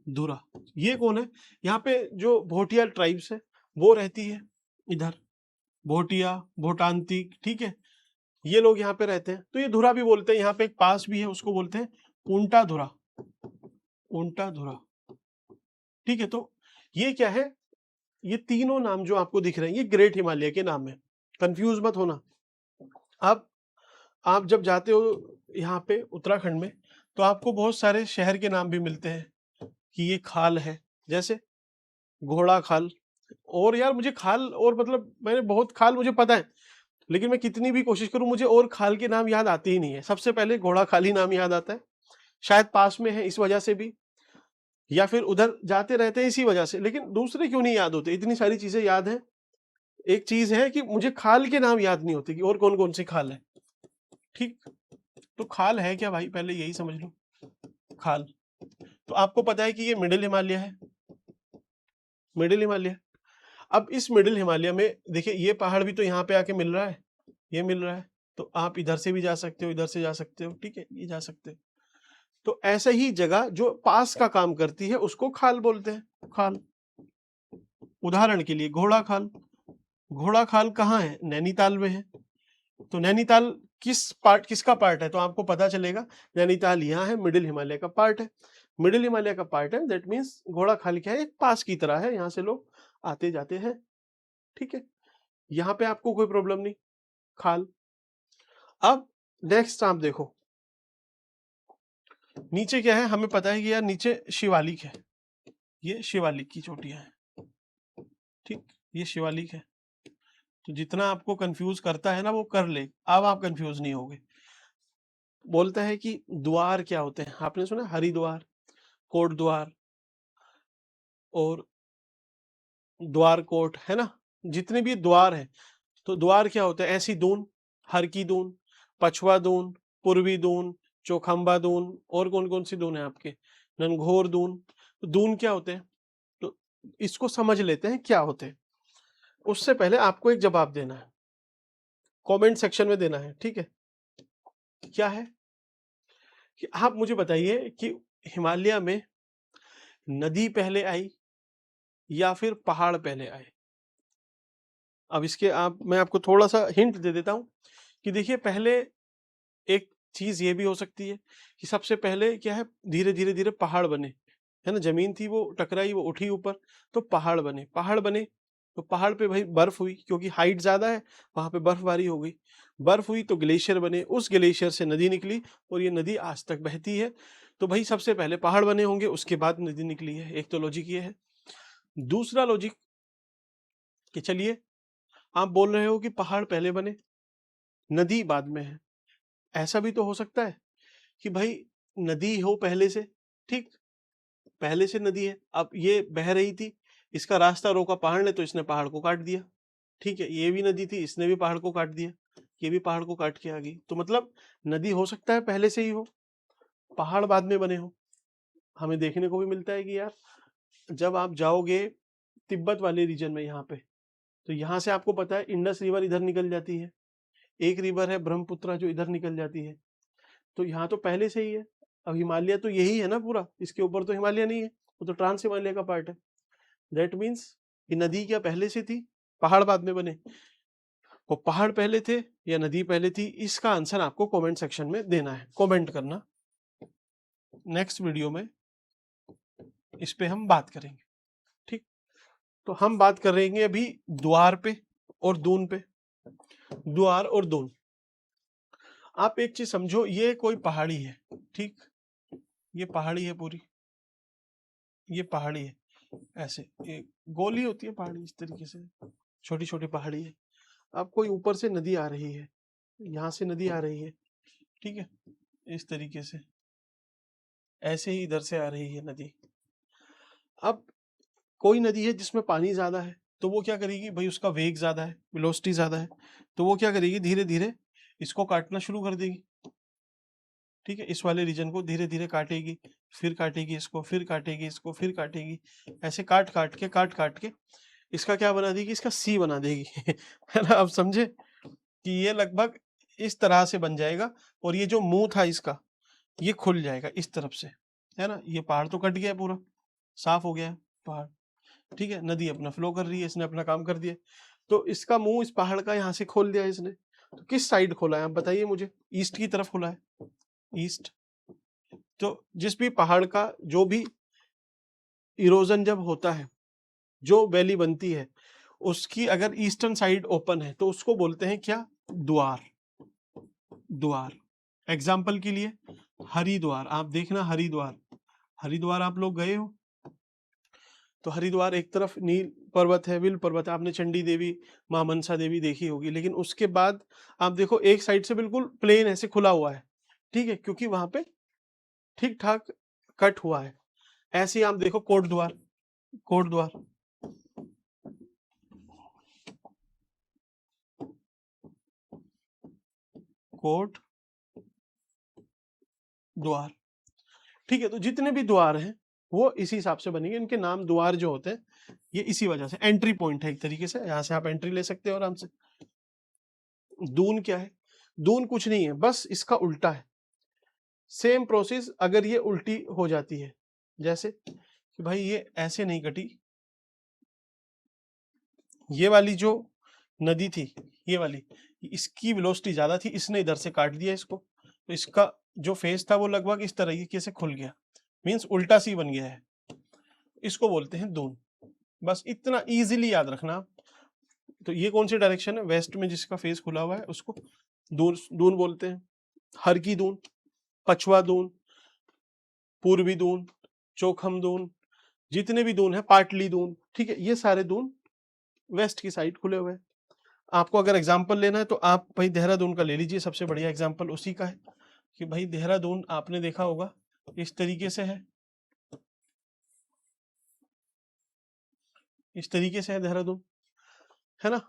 धुरा। ये कौन है, यहाँ पे जो भोटिया ट्राइब्स है वो रहती है इधर, भोटिया, भोटांतिक, ठीक है, ये लोग यहाँ पे रहते हैं, तो ये धुरा भी बोलते हैं। यहाँ पे एक पास भी है, उसको बोलते हैं ऊंटा धुरा, ऊंटा धुरा, ठीक है। तो ये क्या है, ये तीनों नाम जो आपको दिख रहे हैं, ये ग्रेट हिमालय के नाम है, कंफ्यूज मत होना। अब आप जब जाते हो यहाँ पे उत्तराखंड में, तो आपको बहुत सारे शहर के नाम भी मिलते हैं कि ये खाल है, जैसे घोड़ा खाल। और यार मुझे खाल, और मतलब मैंने बहुत खाल मुझे पता है, लेकिन मैं कितनी भी कोशिश करूं मुझे और खाल के नाम याद आते ही नहीं है। सबसे पहले घोड़ा खाल ही नाम याद आता है, शायद पास में है इस वजह से भी, या फिर उधर जाते रहते हैं इसी वजह से, लेकिन दूसरे क्यों नहीं याद होते, इतनी सारी चीजें याद हैं। एक चीज है कि मुझे खाल के नाम याद नहीं होते कि और कौन कौन सी खाल है, ठीक। तो खाल है क्या भाई, पहले यही समझ लो, खाल। तो आपको पता है कि ये मिडिल हिमालय है, मिडिल हिमालय। अब इस मिडिल हिमालय में देखिए, ये पहाड़ भी तो यहाँ पे आके मिल रहा है, ये मिल रहा है, तो आप इधर से भी जा सकते हो, इधर से जा सकते हो, ठीक है, ये जा सकते हो। तो ऐसे ही जगह जो पास का काम करती है उसको खाल बोलते हैं, खाल। उदाहरण के लिए घोड़ा खाल, घोड़ा खाल कहाँ है, नैनीताल में है। तो नैनीताल किसका पार्ट है, तो आपको पता चलेगा नैनीताल यहाँ है, मिडिल हिमालय का पार्ट है, मिडिल हिमालय का पार्ट है, दैट मीन्स घोड़ा खाल क्या है, एक पास की तरह है, यहाँ से लोग आते जाते हैं, ठीक है। यहाँ पे आपको कोई प्रॉब्लम नहीं, खाल। अब नेक्स्ट आप देखो, नीचे क्या है, हमें पता है कि यार नीचे शिवालिक है, ये शिवालिक की चोटियां हैं, ठीक, ये शिवालिक है। तो जितना आपको कंफ्यूज करता है ना वो कर ले, अब आप कंफ्यूज नहीं होगे। बोलता है कि द्वार क्या होते हैं, आपने सुना हरिद्वार, कोट द्वार और द्वार कोट, है ना, जितने भी द्वार हैं, तो द्वार क्या होते हैं, ऐसी दून, हर की दून, पछवा दून, पूर्वी दून, चौखंबा दून, और कौन कौन सी दून है आपके, ननघोर दून। तो दून क्या होते हैं, इसको समझ लेते हैं क्या होते हैं। उससे पहले आपको एक जवाब देना है, कमेंट सेक्शन में देना है, ठीक है। क्या है कि आप मुझे बताइए कि हिमालय में नदी पहले आई या फिर पहाड़ पहले आए। अब इसके मैं आपको थोड़ा सा हिंट दे देता हूं कि देखिए, पहले एक चीज ये भी हो सकती है कि सबसे पहले क्या है, धीरे धीरे धीरे पहाड़ बने, है ना। जमीन थी वो टकराई, वो उठी ऊपर, तो पहाड़ बने। पहाड़ बने तो पहाड़ पे भाई बर्फ हुई, क्योंकि हाइट ज्यादा है वहां पे बर्फबारी हो गई। बर्फ हुई तो ग्लेशियर बने, उस ग्लेशियर से नदी निकली और ये नदी आज तक बहती है। तो भाई सबसे पहले पहाड़ बने होंगे, उसके बाद नदी निकली है। एक तो लॉजिक ये है। दूसरा लॉजिक कि चलिए, आप बोल रहे हो कि पहाड़ पहले बने, नदी बाद में है। ऐसा भी तो हो सकता है कि भाई नदी हो पहले से, ठीक, पहले से नदी है, अब ये बह रही थी, इसका रास्ता रोका पहाड़ ने, तो इसने पहाड़ को काट दिया, ठीक है। ये भी नदी थी, इसने भी पहाड़ को काट दिया, ये भी पहाड़ को काट के आ गई। तो मतलब नदी हो सकता है पहले से ही हो, पहाड़ बाद में बने हो। हमें देखने को भी मिलता है कि यार, जब आप जाओगे तिब्बत वाले रीजन में यहाँ पे, तो यहाँ से आपको पता है इंडस रिवर इधर निकल जाती है, एक रिवर है ब्रह्मपुत्रा जो इधर निकल जाती है। तो यहाँ तो पहले से ही है। अब हिमालय तो यही है ना पूरा, इसके ऊपर तो हिमालय नहीं है, वो तो ट्रांस हिमालय का पार्ट है। दैट मीन्स कि नदी क्या पहले से थी, पहाड़ बाद में बने। वो पहाड़ पहले थे या नदी पहले थी, इसका आंसर आपको कमेंट सेक्शन में देना है, कमेंट करना। नेक्स्ट वीडियो में इस पे हम बात करेंगे, ठीक। तो हम बात करेंगे अभी द्वार पे और दून पे। द्वार और दून, आप एक चीज समझो, ये कोई पहाड़ी है, ठीक, ये पहाड़ी है पूरी, ये पहाड़ी है, ऐसे एक गोली होती है पहाड़ी, इस तरीके से छोटी छोटी पहाड़ी है। अब कोई ऊपर से नदी आ रही है, यहाँ से नदी आ रही है, ठीक है, इस तरीके से, ऐसे ही इधर से आ रही है नदी। अब कोई नदी है जिसमें पानी ज्यादा है, तो वो क्या करेगी भाई, उसका वेग ज्यादा है, वेलोसिटी ज्यादा है, तो वो क्या करेगी, धीरे धीरे इसको काटना शुरू कर देगी, ठीक है। इस वाले रीजन को धीरे धीरे काटेगी, फिर काटेगी इसको, फिर काटेगी इसको, फिर काटेगी, ऐसे काट काट के इसका क्या बना देगी, इसका सी बना देगी है ना। अब समझे कि ये लगभग इस तरह से बन जाएगा, और ये जो मुंह था इसका, ये खुल जाएगा इस तरफ से, है ना। ये पहाड़ तो कट गया है पूरा, साफ हो गया है पहाड़, ठीक है। नदी अपना फ्लो कर रही है, इसने अपना काम कर दिया। तो इसका मुंह इस पहाड़ का यहाँ से खोल दिया इसने। तो किस साइड खोला है आप बताइए मुझे, ईस्ट की तरफ खोला है, ईस्ट। तो जिस भी पहाड़ का जो भी इरोजन जब होता है, जो वैली बनती है, उसकी अगर ईस्टर्न साइड ओपन है तो उसको बोलते हैं क्या, द्वार। द्वार, एग्जाम्पल के लिए हरिद्वार, आप देखना हरिद्वार, हरिद्वार आप लोग गए हो, तो हरिद्वार एक तरफ नील पर्वत है, विल पर्वत है, आपने चंडी देवी, मां मनसा देवी देखी होगी, लेकिन उसके बाद आप देखो एक साइड से बिल्कुल प्लेन ऐसे खुला हुआ है, ठीक है, क्योंकि वहां पे ठीक ठाक कट हुआ है। ऐसे ही आप देखो कोट द्वार, कोट द्वार, कोट द्वार, ठीक है। तो जितने भी द्वार हैं वो इसी हिसाब से बनेंगे, इनके नाम द्वार जो होते हैं ये इसी वजह से, एंट्री पॉइंट है एक तरीके से, यहाँ से आप एंट्री ले सकते हो आराम से। दून क्या है, दून कुछ नहीं है, बस इसका उल्टा है। सेम प्रोसेस अगर ये उल्टी हो जाती है, जैसे कि भाई ये ऐसे नहीं कटी, ये वाली जो नदी थी, ये वाली, इसकी वेलोसिटी ज्यादा थी, इसने इधर से काट दिया इसको, तो इसका जो फेस था वो लगभग इस तरीके से खुल गया, मींस उल्टा सी बन गया है, इसको बोलते हैं दून। बस इतना इजीली याद रखना। तो ये कौन सी डायरेक्शन है, वेस्ट में जिसका फेस खुला हुआ है उसको दून, दून बोलते हैं। हर की दून, पछवा दून, पूर्वी दून, चोखम दून, जितने भी दून है, पाटली दून, ठीक है, ये सारे दून वेस्ट की साइड खुले हुए हैं। आपको अगर एग्जाम्पल लेना है तो आप भाई देहरादून का ले लीजिए, सबसे बढ़िया एग्जाम्पल उसी का है कि भाई देहरादून आपने देखा होगा इस तरीके से है, इस तरीके से है देहरादून, है ना।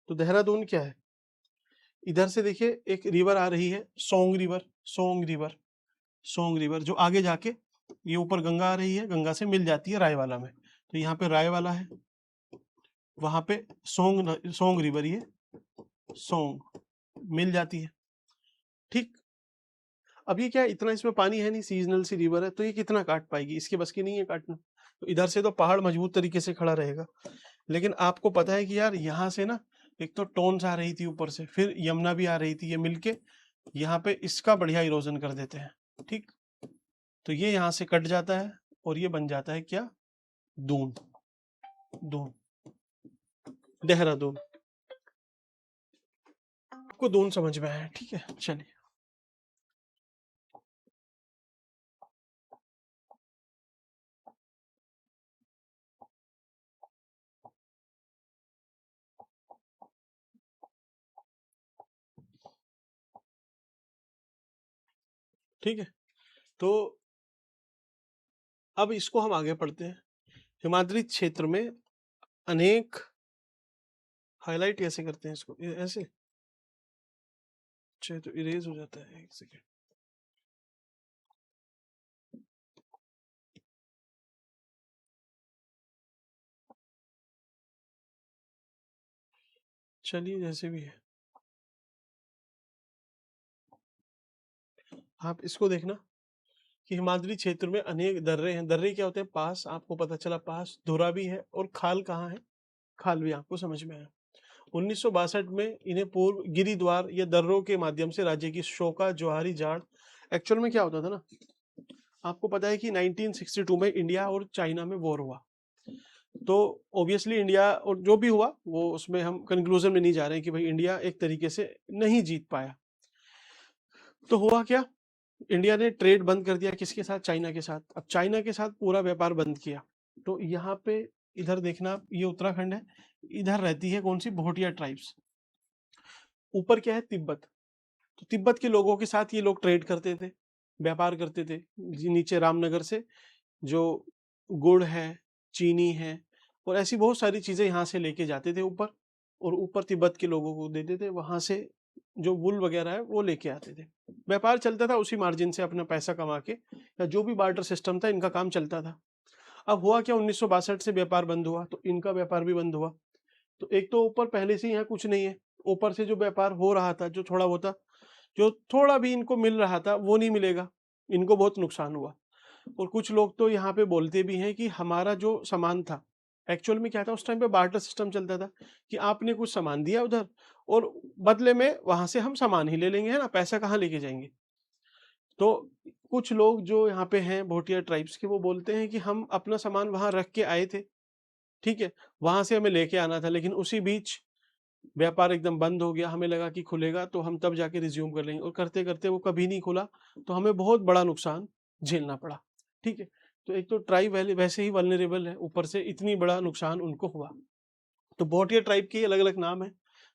तो देहरादून क्या है, इधर से देखिए एक रिवर आ रही है, song river, song river, song river जो आगे जाके ये ऊपर गंगा आ रही है, गंगा से मिल जाती है रायवाला में, तो यहाँ पे राय वाला है, वहां पे सोंग रिवर, ये सोंग मिल जाती है। ठीक, अब ये क्या है, इतना इसमें पानी है नहीं, सीजनल सी रिवर है, तो ये कितना काट पाएगी, इसकी बस की नहीं है काटना। तो इधर से तो पहाड़ मजबूत तरीके से खड़ा रहेगा, लेकिन आपको पता है कि यार यहाँ से ना एक तो टोन्स आ रही थी ऊपर से, फिर यमुना भी आ रही थी, ये मिलके यहाँ पे इसका बढ़िया इरोजन कर देते हैं। ठीक, तो ये यहाँ से कट जाता है और ये बन जाता है क्या, दून, दून, देहरादून। आपको दून समझ में आया? ठीक है, चलिए। ठीक है, तो अब इसको हम आगे पढ़ते हैं। हिमाद्री क्षेत्र में अनेक, हाईलाइट कैसे करते हैं इसको, ऐसे, अच्छा तो इरेज हो जाता है, एक सेकेंड। चलिए जैसे भी है, आप इसको देखना कि हिमाद्री क्षेत्र में अनेक दर्रे हैं। दर्रे क्या होते हैं, पास, आपको पता चला पास, धुरा भी है, और खाल कहाँ है, खाल भी आपको समझ में आया। 1962 में इन्हें पूर्व गिरिद्वार या दर्रों के माध्यम से राज्य की शोका जोहारी जाड़, एक्चुअल में क्या होता था ना, आपको पता है कि 1962 में इंडिया और चाइना में वॉर हुआ, तो ऑब्वियसली इंडिया, और जो भी हुआ वो उसमें हम कंक्लूजन में नहीं जा रहे हैं कि भाई इंडिया एक तरीके से नहीं जीत पाया। तो हुआ क्या, इंडिया ने ट्रेड बंद कर दिया, किसके साथ, चाइना के साथ। अब चाइना के साथ पूरा व्यापार बंद किया, तो यहाँ पे इधर देखना, ये उत्तराखंड है, इधर रहती है कौन सी, भोटिया ट्राइब्स। ऊपर क्या है, तिब्बत, तो तिब्बत के लोगों के साथ ये लोग ट्रेड करते थे, व्यापार करते थे। नीचे रामनगर से जो गुड़ है, चीनी है, और ऐसी बहुत सारी चीजें यहाँ से लेके जाते थे ऊपर, और ऊपर तिब्बत के लोगों को देते थे, वहां से जो वुल वगैरह है वो लेके आते थे। व्यापार चलता था उसी मार्जिन से, अपना पैसा कमा के, या जो भी बार्टर सिस्टम था, इनका काम चलता था। अब हुआ क्या, 1962 से व्यापार बंद हुआ, तो इनका व्यापार भी बंद हुआ। तो एक तो ऊपर पहले से यहाँ कुछ नहीं है, ऊपर से जो व्यापार हो रहा था, जो थोड़ा होता, जो थोड़ा भी इनको मिल रहा था वो नहीं मिलेगा, इनको बहुत नुकसान हुआ। और कुछ लोग तो यहाँ पे बोलते भी हैं कि हमारा जो सामान था, एक्चुअल में क्या था, उस टाइम पे बार्टर सिस्टम चलता था कि आपने कुछ सामान दिया उधर, और बदले में वहां से हम सामान ही ले लेंगे, है ना, पैसा कहाँ लेके जाएंगे। तो कुछ लोग जो यहाँ पे हैं भोटिया ट्राइब्स के, वो बोलते हैं कि हम अपना सामान वहां रख के आए थे, ठीक है, वहां से हमें लेके आना था, लेकिन उसी बीच व्यापार एकदम बंद हो गया, हमें लगा कि खुलेगा तो हम तब जाके रिज्यूम कर लेंगे, और करते करते वो कभी नहीं खुला, तो हमें बहुत बड़ा नुकसान झेलना पड़ा। ठीक है, तो एक तो ट्राइब वैसे ही वल्नरेबल है, ऊपर से इतनी बड़ा नुकसान उनको हुआ। तो भोटिया ट्राइब के अलग अलग नाम है,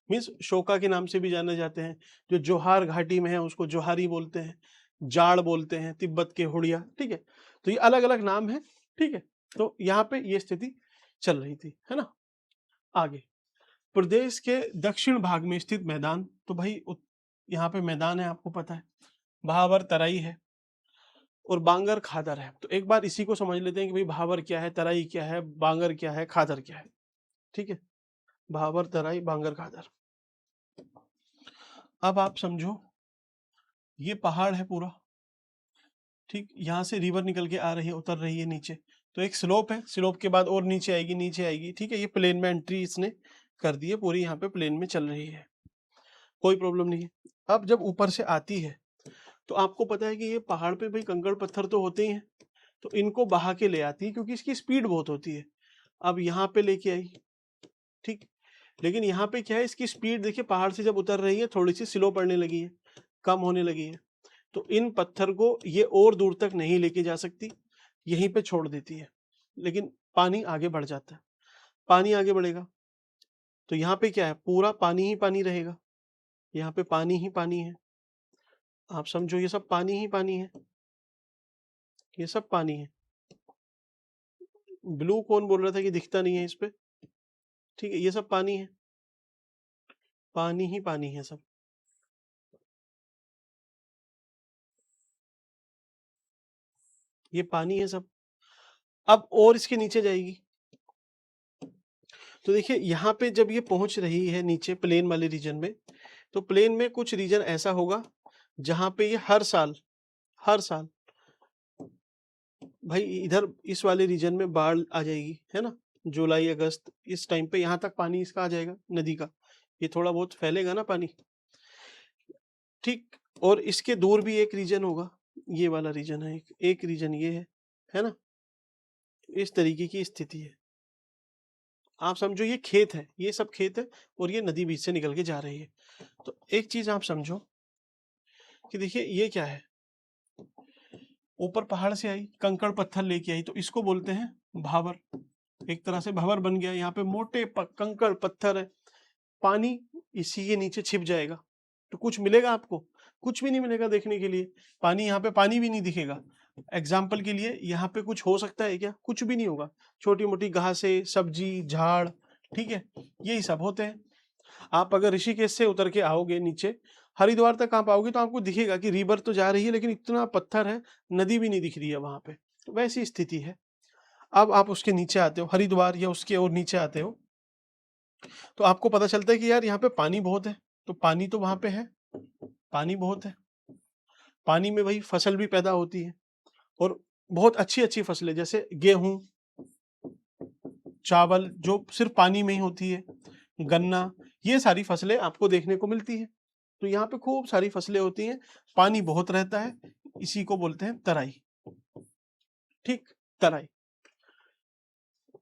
मीन्स शोका के नाम से भी जाने जाते हैं, जो जोहार घाटी में है उसको जोहारी बोलते हैं, जाड़ बोलते हैं, तिब्बत के हुड़िया। ठीक है, तो ये अलग अलग नाम है। ठीक है, तो यहाँ पे ये स्थिति चल रही थी, है ना। आगे, प्रदेश के दक्षिण भाग में स्थित मैदान, तो भाई यहाँ पे मैदान है, आपको पता है, भावर तराई है और बांगर खादर है। तो एक बार इसी को समझ लेते हैं कि भाई भावर क्या है, तराई क्या है, बांगर क्या है, खादर क्या है। ठीक है, भावर तराई बांगर खादर। अब आप समझो, ये पहाड़ है पूरा, ठीक, यहाँ से रिवर निकल के आ रही है, उतर रही है नीचे, तो एक स्लोप है, स्लोप के बाद और नीचे आएगी, नीचे आएगी। ठीक है, ये प्लेन में एंट्री इसने कर दी है पूरी, यहाँ पे प्लेन में चल रही है, कोई प्रॉब्लम नहीं है। अब जब ऊपर से आती है, तो आपको पता है कि ये पहाड़ पे भाई कंकड़ पत्थर तो होते ही हैं, तो इनको बहा के ले आती है, क्योंकि इसकी स्पीड बहुत होती है। अब यहाँ पे लेके आई, ठीक, लेकिन यहाँ पे क्या है, इसकी स्पीड देखिए, पहाड़ से जब उतर रही है थोड़ी सी स्लो पड़ने लगी है, कम होने लगी है, तो इन पत्थर को ये और दूर तक नहीं लेके जा सकती, यहीं पे छोड़ देती है, लेकिन पानी आगे बढ़ जाता है। पानी आगे बढ़ेगा तो यहाँ पे क्या है, पूरा पानी ही पानी रहेगा, यहाँ पे पानी ही पानी है। आप समझो, ये सब पानी ही पानी है, ये सब पानी है। ब्लू कौन बोल रहा था कि दिखता नहीं है इस पे, ठीक है, ये सब पानी है, पानी ही पानी है सब, ये पानी है सब। अब और इसके नीचे जाएगी, तो देखिए यहाँ पे जब ये पहुंच रही है नीचे प्लेन वाले रीजन में, तो प्लेन में कुछ रीजन ऐसा होगा जहां पे ये हर साल भाई इधर इस वाले रीजन में बाढ़ आ जाएगी, है ना। जुलाई अगस्त इस टाइम पे यहाँ तक पानी इसका आ जाएगा नदी का, ये थोड़ा बहुत फैलेगा ना पानी, ठीक। और इसके दूर भी एक रीजन होगा, ये वाला रीजन है, एक रीजन ये है ना। इस तरीके की स्थिति है, आप समझो ये खेत है, ये सब खेत है और ये नदी बीच से निकल के जा रही है। तो एक चीज आप समझो कि देखिए ये क्या है, ऊपर पहाड़ से आई कंकड़ पत्थर लेके आई, तो इसको बोलते हैं भावर। एक तरह से भंवर बन गया, यहाँ पे मोटे कंकड़ पत्थर है, पानी इसी के नीचे छिप जाएगा, तो कुछ मिलेगा आपको? कुछ भी नहीं मिलेगा देखने के लिए। पानी, यहाँ पे पानी भी नहीं दिखेगा। एग्जाम्पल के लिए यहाँ पे कुछ हो सकता है क्या? कुछ भी नहीं होगा, छोटी मोटी घासें, सब्जी, झाड़, ठीक है, यही सब होते हैं। आप अगर ऋषिकेश से उतर के आओगे नीचे हरिद्वार तक आप आओगे तो आपको दिखेगा कि रिवर तो जा रही है लेकिन इतना पत्थर है, नदी भी नहीं दिख रही है वहां पे, तो वैसी स्थिति है। अब आप उसके नीचे आते हो हरिद्वार या उसके और नीचे आते हो तो आपको पता चलता है कि यार यहाँ पे पानी बहुत है, तो पानी तो वहां पे है, पानी बहुत है, पानी में वही फसल भी पैदा होती है और बहुत अच्छी अच्छी फसलें जैसे गेहूं, चावल जो सिर्फ पानी में ही होती है, गन्ना, ये सारी फसलें आपको देखने को मिलती है। तो यहाँ पे खूब सारी फसलें होती हैं, पानी बहुत रहता है, इसी को बोलते हैं तराई, ठीक, तराई।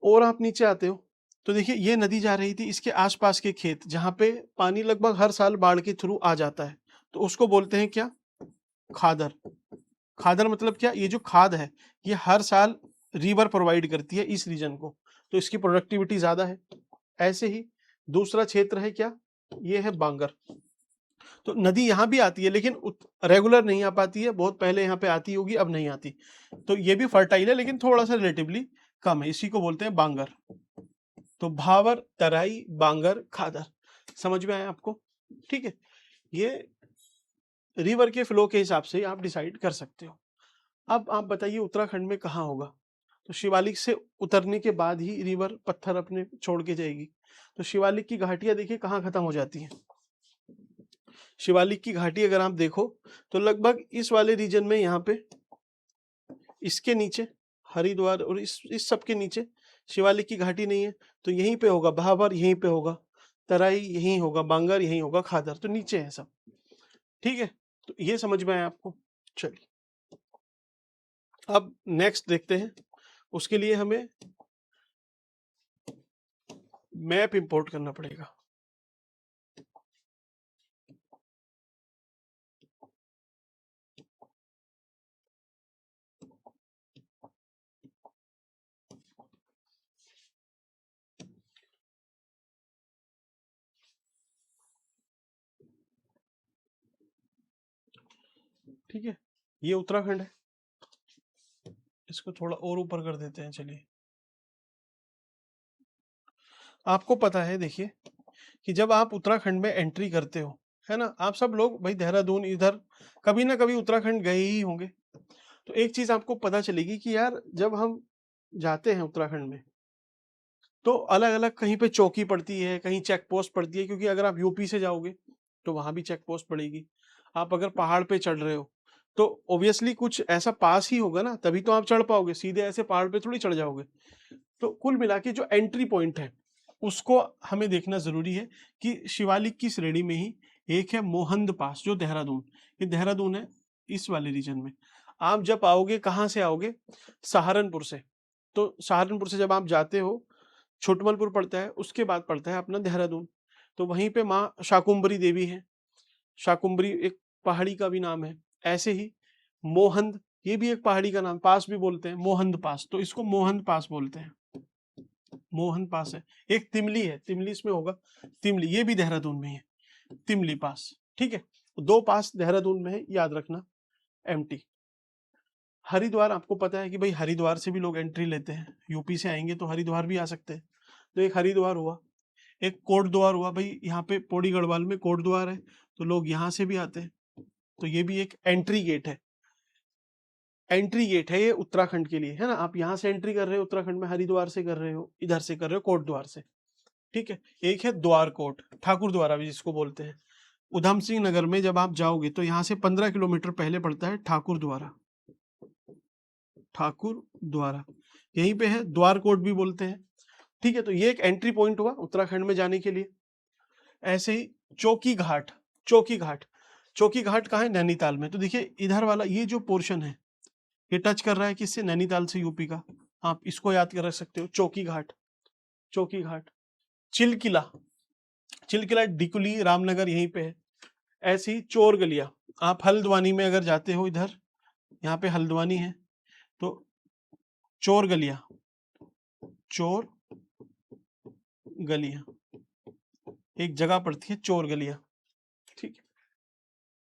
और आप नीचे आते हो तो देखिए ये नदी जा रही थी, इसके आसपास के खेत जहाँ पे पानी लगभग हर साल बाढ़ के थ्रू आ जाता है, तो उसको बोलते हैं क्या? खादर। खादर मतलब क्या? ये जो खाद है ये हर साल रिवर प्रोवाइड करती है इस रीजन को, तो इसकी प्रोडक्टिविटी ज्यादा है। ऐसे ही दूसरा क्षेत्र है क्या? ये है बांगर। तो नदी यहाँ भी आती है लेकिन रेगुलर नहीं आ पाती है, बहुत पहले यहाँ पे आती होगी, अब नहीं आती। तो ये भी फर्टाइल है लेकिन थोड़ा सा रिलेटिवली कम है, इसी को बोलते हैं बांगर। तो भावर, तराई, बांगर, खादर, समझ में आया आपको? ठीक है, ये रिवर के फ्लो के हिसाब से आप डिसाइड कर सकते हो। अब आप बताइए उत्तराखंड में कहाँ होगा? तो शिवालिक से उतरने के बाद ही रिवर पत्थर अपने छोड़ के जाएगी। तो शिवालिक की घाटियां देखिए कहाँ खत्म हो जाती हैं। शिवालिक की घाटी अगर आप देखो तो लगभग इस वाले रीजन में, यहाँ पे इसके नीचे हरिद्वार और इस सब के नीचे शिवालिक की घाटी नहीं है, तो यहीं पे होगा भाबर, यहीं पे होगा तराई, यहीं होगा बांगर, यहीं होगा खादर, तो नीचे है सब, ठीक है। तो ये समझ में आया आपको? चलिए अब नेक्स्ट देखते हैं, उसके लिए हमें मैप इंपोर्ट करना पड़ेगा। ठीक है, ये उत्तराखंड है, इसको थोड़ा और ऊपर कर देते हैं। चलिए आपको पता है देखिए कि जब आप उत्तराखंड में एंट्री करते हो, है ना, आप सब लोग भाई देहरादून इधर कभी ना कभी उत्तराखंड गए ही होंगे, तो एक चीज आपको पता चलेगी कि यार जब हम जाते हैं उत्तराखंड में तो अलग अलग कहीं पे चौकी पड़ती है, कहीं चेक पोस्ट पड़ती है, क्योंकि अगर आप यूपी से जाओगे तो वहां भी चेक पोस्ट पड़ेगी। आप अगर पहाड़ पे चढ़ रहे हो तो ऑब्वियसली कुछ ऐसा पास ही होगा ना, तभी तो आप चढ़ पाओगे, सीधे ऐसे पहाड़ पे थोड़ी चढ़ जाओगे। तो कुल मिला के जो एंट्री पॉइंट है उसको हमें देखना जरूरी है कि शिवालिक की श्रेणी में ही एक है मोहंद पास, जो देहरादून, ये देहरादून है इस वाले रीजन में। आप जब आओगे कहाँ से आओगे? सहारनपुर से। तो सहारनपुर से जब आप जाते हो छोटमलपुर पड़ता है, उसके बाद पड़ता है अपना देहरादून। तो वहीं पे माँ शाकुंभरी देवी है, शाकुंभरी एक पहाड़ी का भी नाम है। ऐसे ही मोहंद, ये भी एक पहाड़ी का नाम, पास भी बोलते हैं मोहंद पास, तो इसको मोहंद पास बोलते हैं, मोहन पास है। एक तिमली है, तिमली इसमें होगा, तिमली ये भी देहरादून में है, तिमली पास, ठीक है। दो पास देहरादून में है, याद रखना, एमटी। हरिद्वार आपको पता है कि भाई हरिद्वार से भी लोग एंट्री लेते हैं, यूपी से आएंगे तो हरिद्वार भी आ सकते हैं, तो एक हरिद्वार हुआ। एक कोट द्वार हुआ, भाई यहाँ पे पौड़ी गढ़वाल में कोट द्वार है तो लोग यहाँ से भी आते हैं, तो ये भी एक एंट्री गेट है, एंट्री गेट है ये उत्तराखंड के लिए, है ना। आप यहाँ से एंट्री कर रहे हो उत्तराखंड में, हरिद्वार से कर रहे हो, इधर से कर रहे हो कोट द्वार से, ठीक है। एक है द्वारकोट, ठाकुर द्वारा भी जिसको बोलते हैं। उधम सिंह नगर में जब आप जाओगे तो यहाँ से 15 किलोमीटर पहले पड़ता है ठाकुर द्वारा, ठाकुर द्वारा यहीं पे है, द्वारकोट भी बोलते हैं। ठीक है, तो ये एक एंट्री पॉइंट हुआ उत्तराखंड में जाने के लिए। ऐसे ही चौकी घाट, चौकी घाट, चौकी घाट कहाँ है? नैनीताल में। तो देखिए इधर वाला ये जो पोर्शन है ये टच कर रहा है किससे? नैनीताल से, यूपी का। आप इसको याद कर रख सकते हो, चौकी घाट, चौकी घाट। चिलकिला, चिलकिला डिकुली रामनगर यहीं पे है। ऐसे ही चोर गलिया, आप हल्द्वानी में अगर जाते हो, इधर यहाँ पे हल्द्वानी है तो चोर गलिया, चोर गलिया एक जगह पड़ती है चोर गलिया, ठीक है,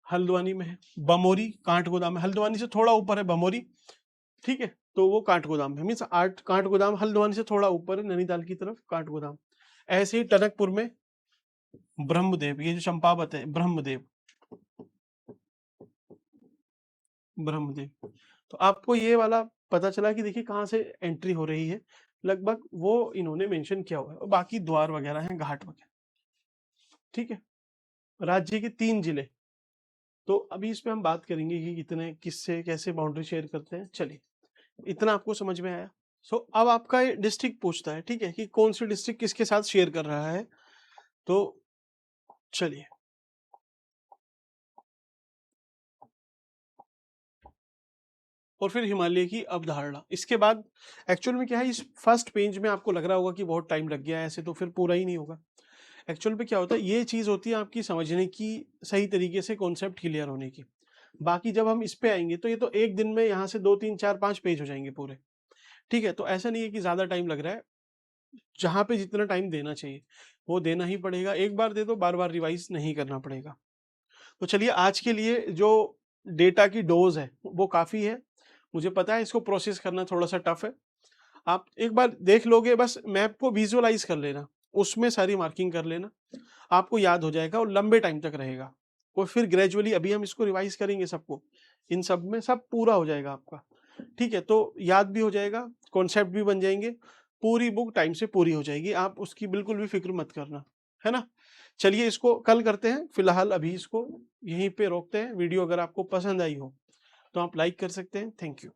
हल्द्वानी में है। बमोरी कांट गोदाम है, हल्द्वानी से थोड़ा ऊपर है बमोरी, ठीक है, तो वो कांट गोदाम है, मीन्स आठ कांट गोदाम हल्द्वानी से थोड़ा ऊपर है नैनीताल की तरफ कांट गोदाम। ऐसे ही टनकपुर में ब्रह्मदेव, ये जो चंपावत है ब्रह्मदेव, ब्रह्मदेव। तो आपको ये वाला पता चला कि देखिए कहाँ से एंट्री हो रही है, लगभग वो इन्होंने मेंशन किया हुआ है, और बाकी द्वार वगैरह हैं, घाट वगैरह, ठीक है। राज्य के 3 जिले, तो अभी इस पे हम बात करेंगे कि कितने किससे कैसे बाउंड्री शेयर करते हैं। चलिए इतना आपको समझ में आया। सो अब आपका ये डिस्ट्रिक्ट पूछता है, ठीक है, कि कौन सी डिस्ट्रिक्ट किसके साथ शेयर कर रहा है। तो चलिए और फिर हिमालय की अवधारणा, इसके बाद एक्चुअल में क्या है, इस फर्स्ट पेज में आपको लग रहा होगा कि बहुत टाइम लग गया है, ऐसे तो फिर पूरा ही नहीं होगा। एक्चुअल में क्या होता है, ये चीज होती है आपकी समझने की, सही तरीके से कॉन्सेप्ट क्लियर होने की। बाकी जब हम इस पे आएंगे तो ये तो एक दिन में यहाँ से 2 3 4 5 पेज हो जाएंगे पूरे, ठीक है। तो ऐसा नहीं है कि ज्यादा टाइम लग रहा है, जहाँ पे जितना टाइम देना चाहिए वो देना ही पड़ेगा। एक बार दे दो, बार बार रिवाइज नहीं करना पड़ेगा। तो चलिए आज के लिए जो डेटा की डोज है वो काफ़ी है, मुझे पता है इसको प्रोसेस करना थोड़ा सा टफ है। आप एक बार देख लोगे, बस मैप को विजुअलाइज कर लेना, उसमें सारी मार्किंग कर लेना, आपको याद हो जाएगा और लंबे टाइम तक रहेगा। और फिर ग्रेजुअली अभी हम इसको रिवाइज करेंगे सबको, इन सब में सब पूरा हो जाएगा आपका, ठीक है। तो याद भी हो जाएगा, कॉन्सेप्ट भी बन जाएंगे, पूरी बुक टाइम से पूरी हो जाएगी, आप उसकी बिल्कुल भी फिक्र मत करना, है ना। चलिए इसको कल करते हैं, फिलहाल अभी इसको यहीं पे रोकते हैं। वीडियो अगर आपको पसंद आई हो तो आप लाइक कर सकते हैं। Thank you.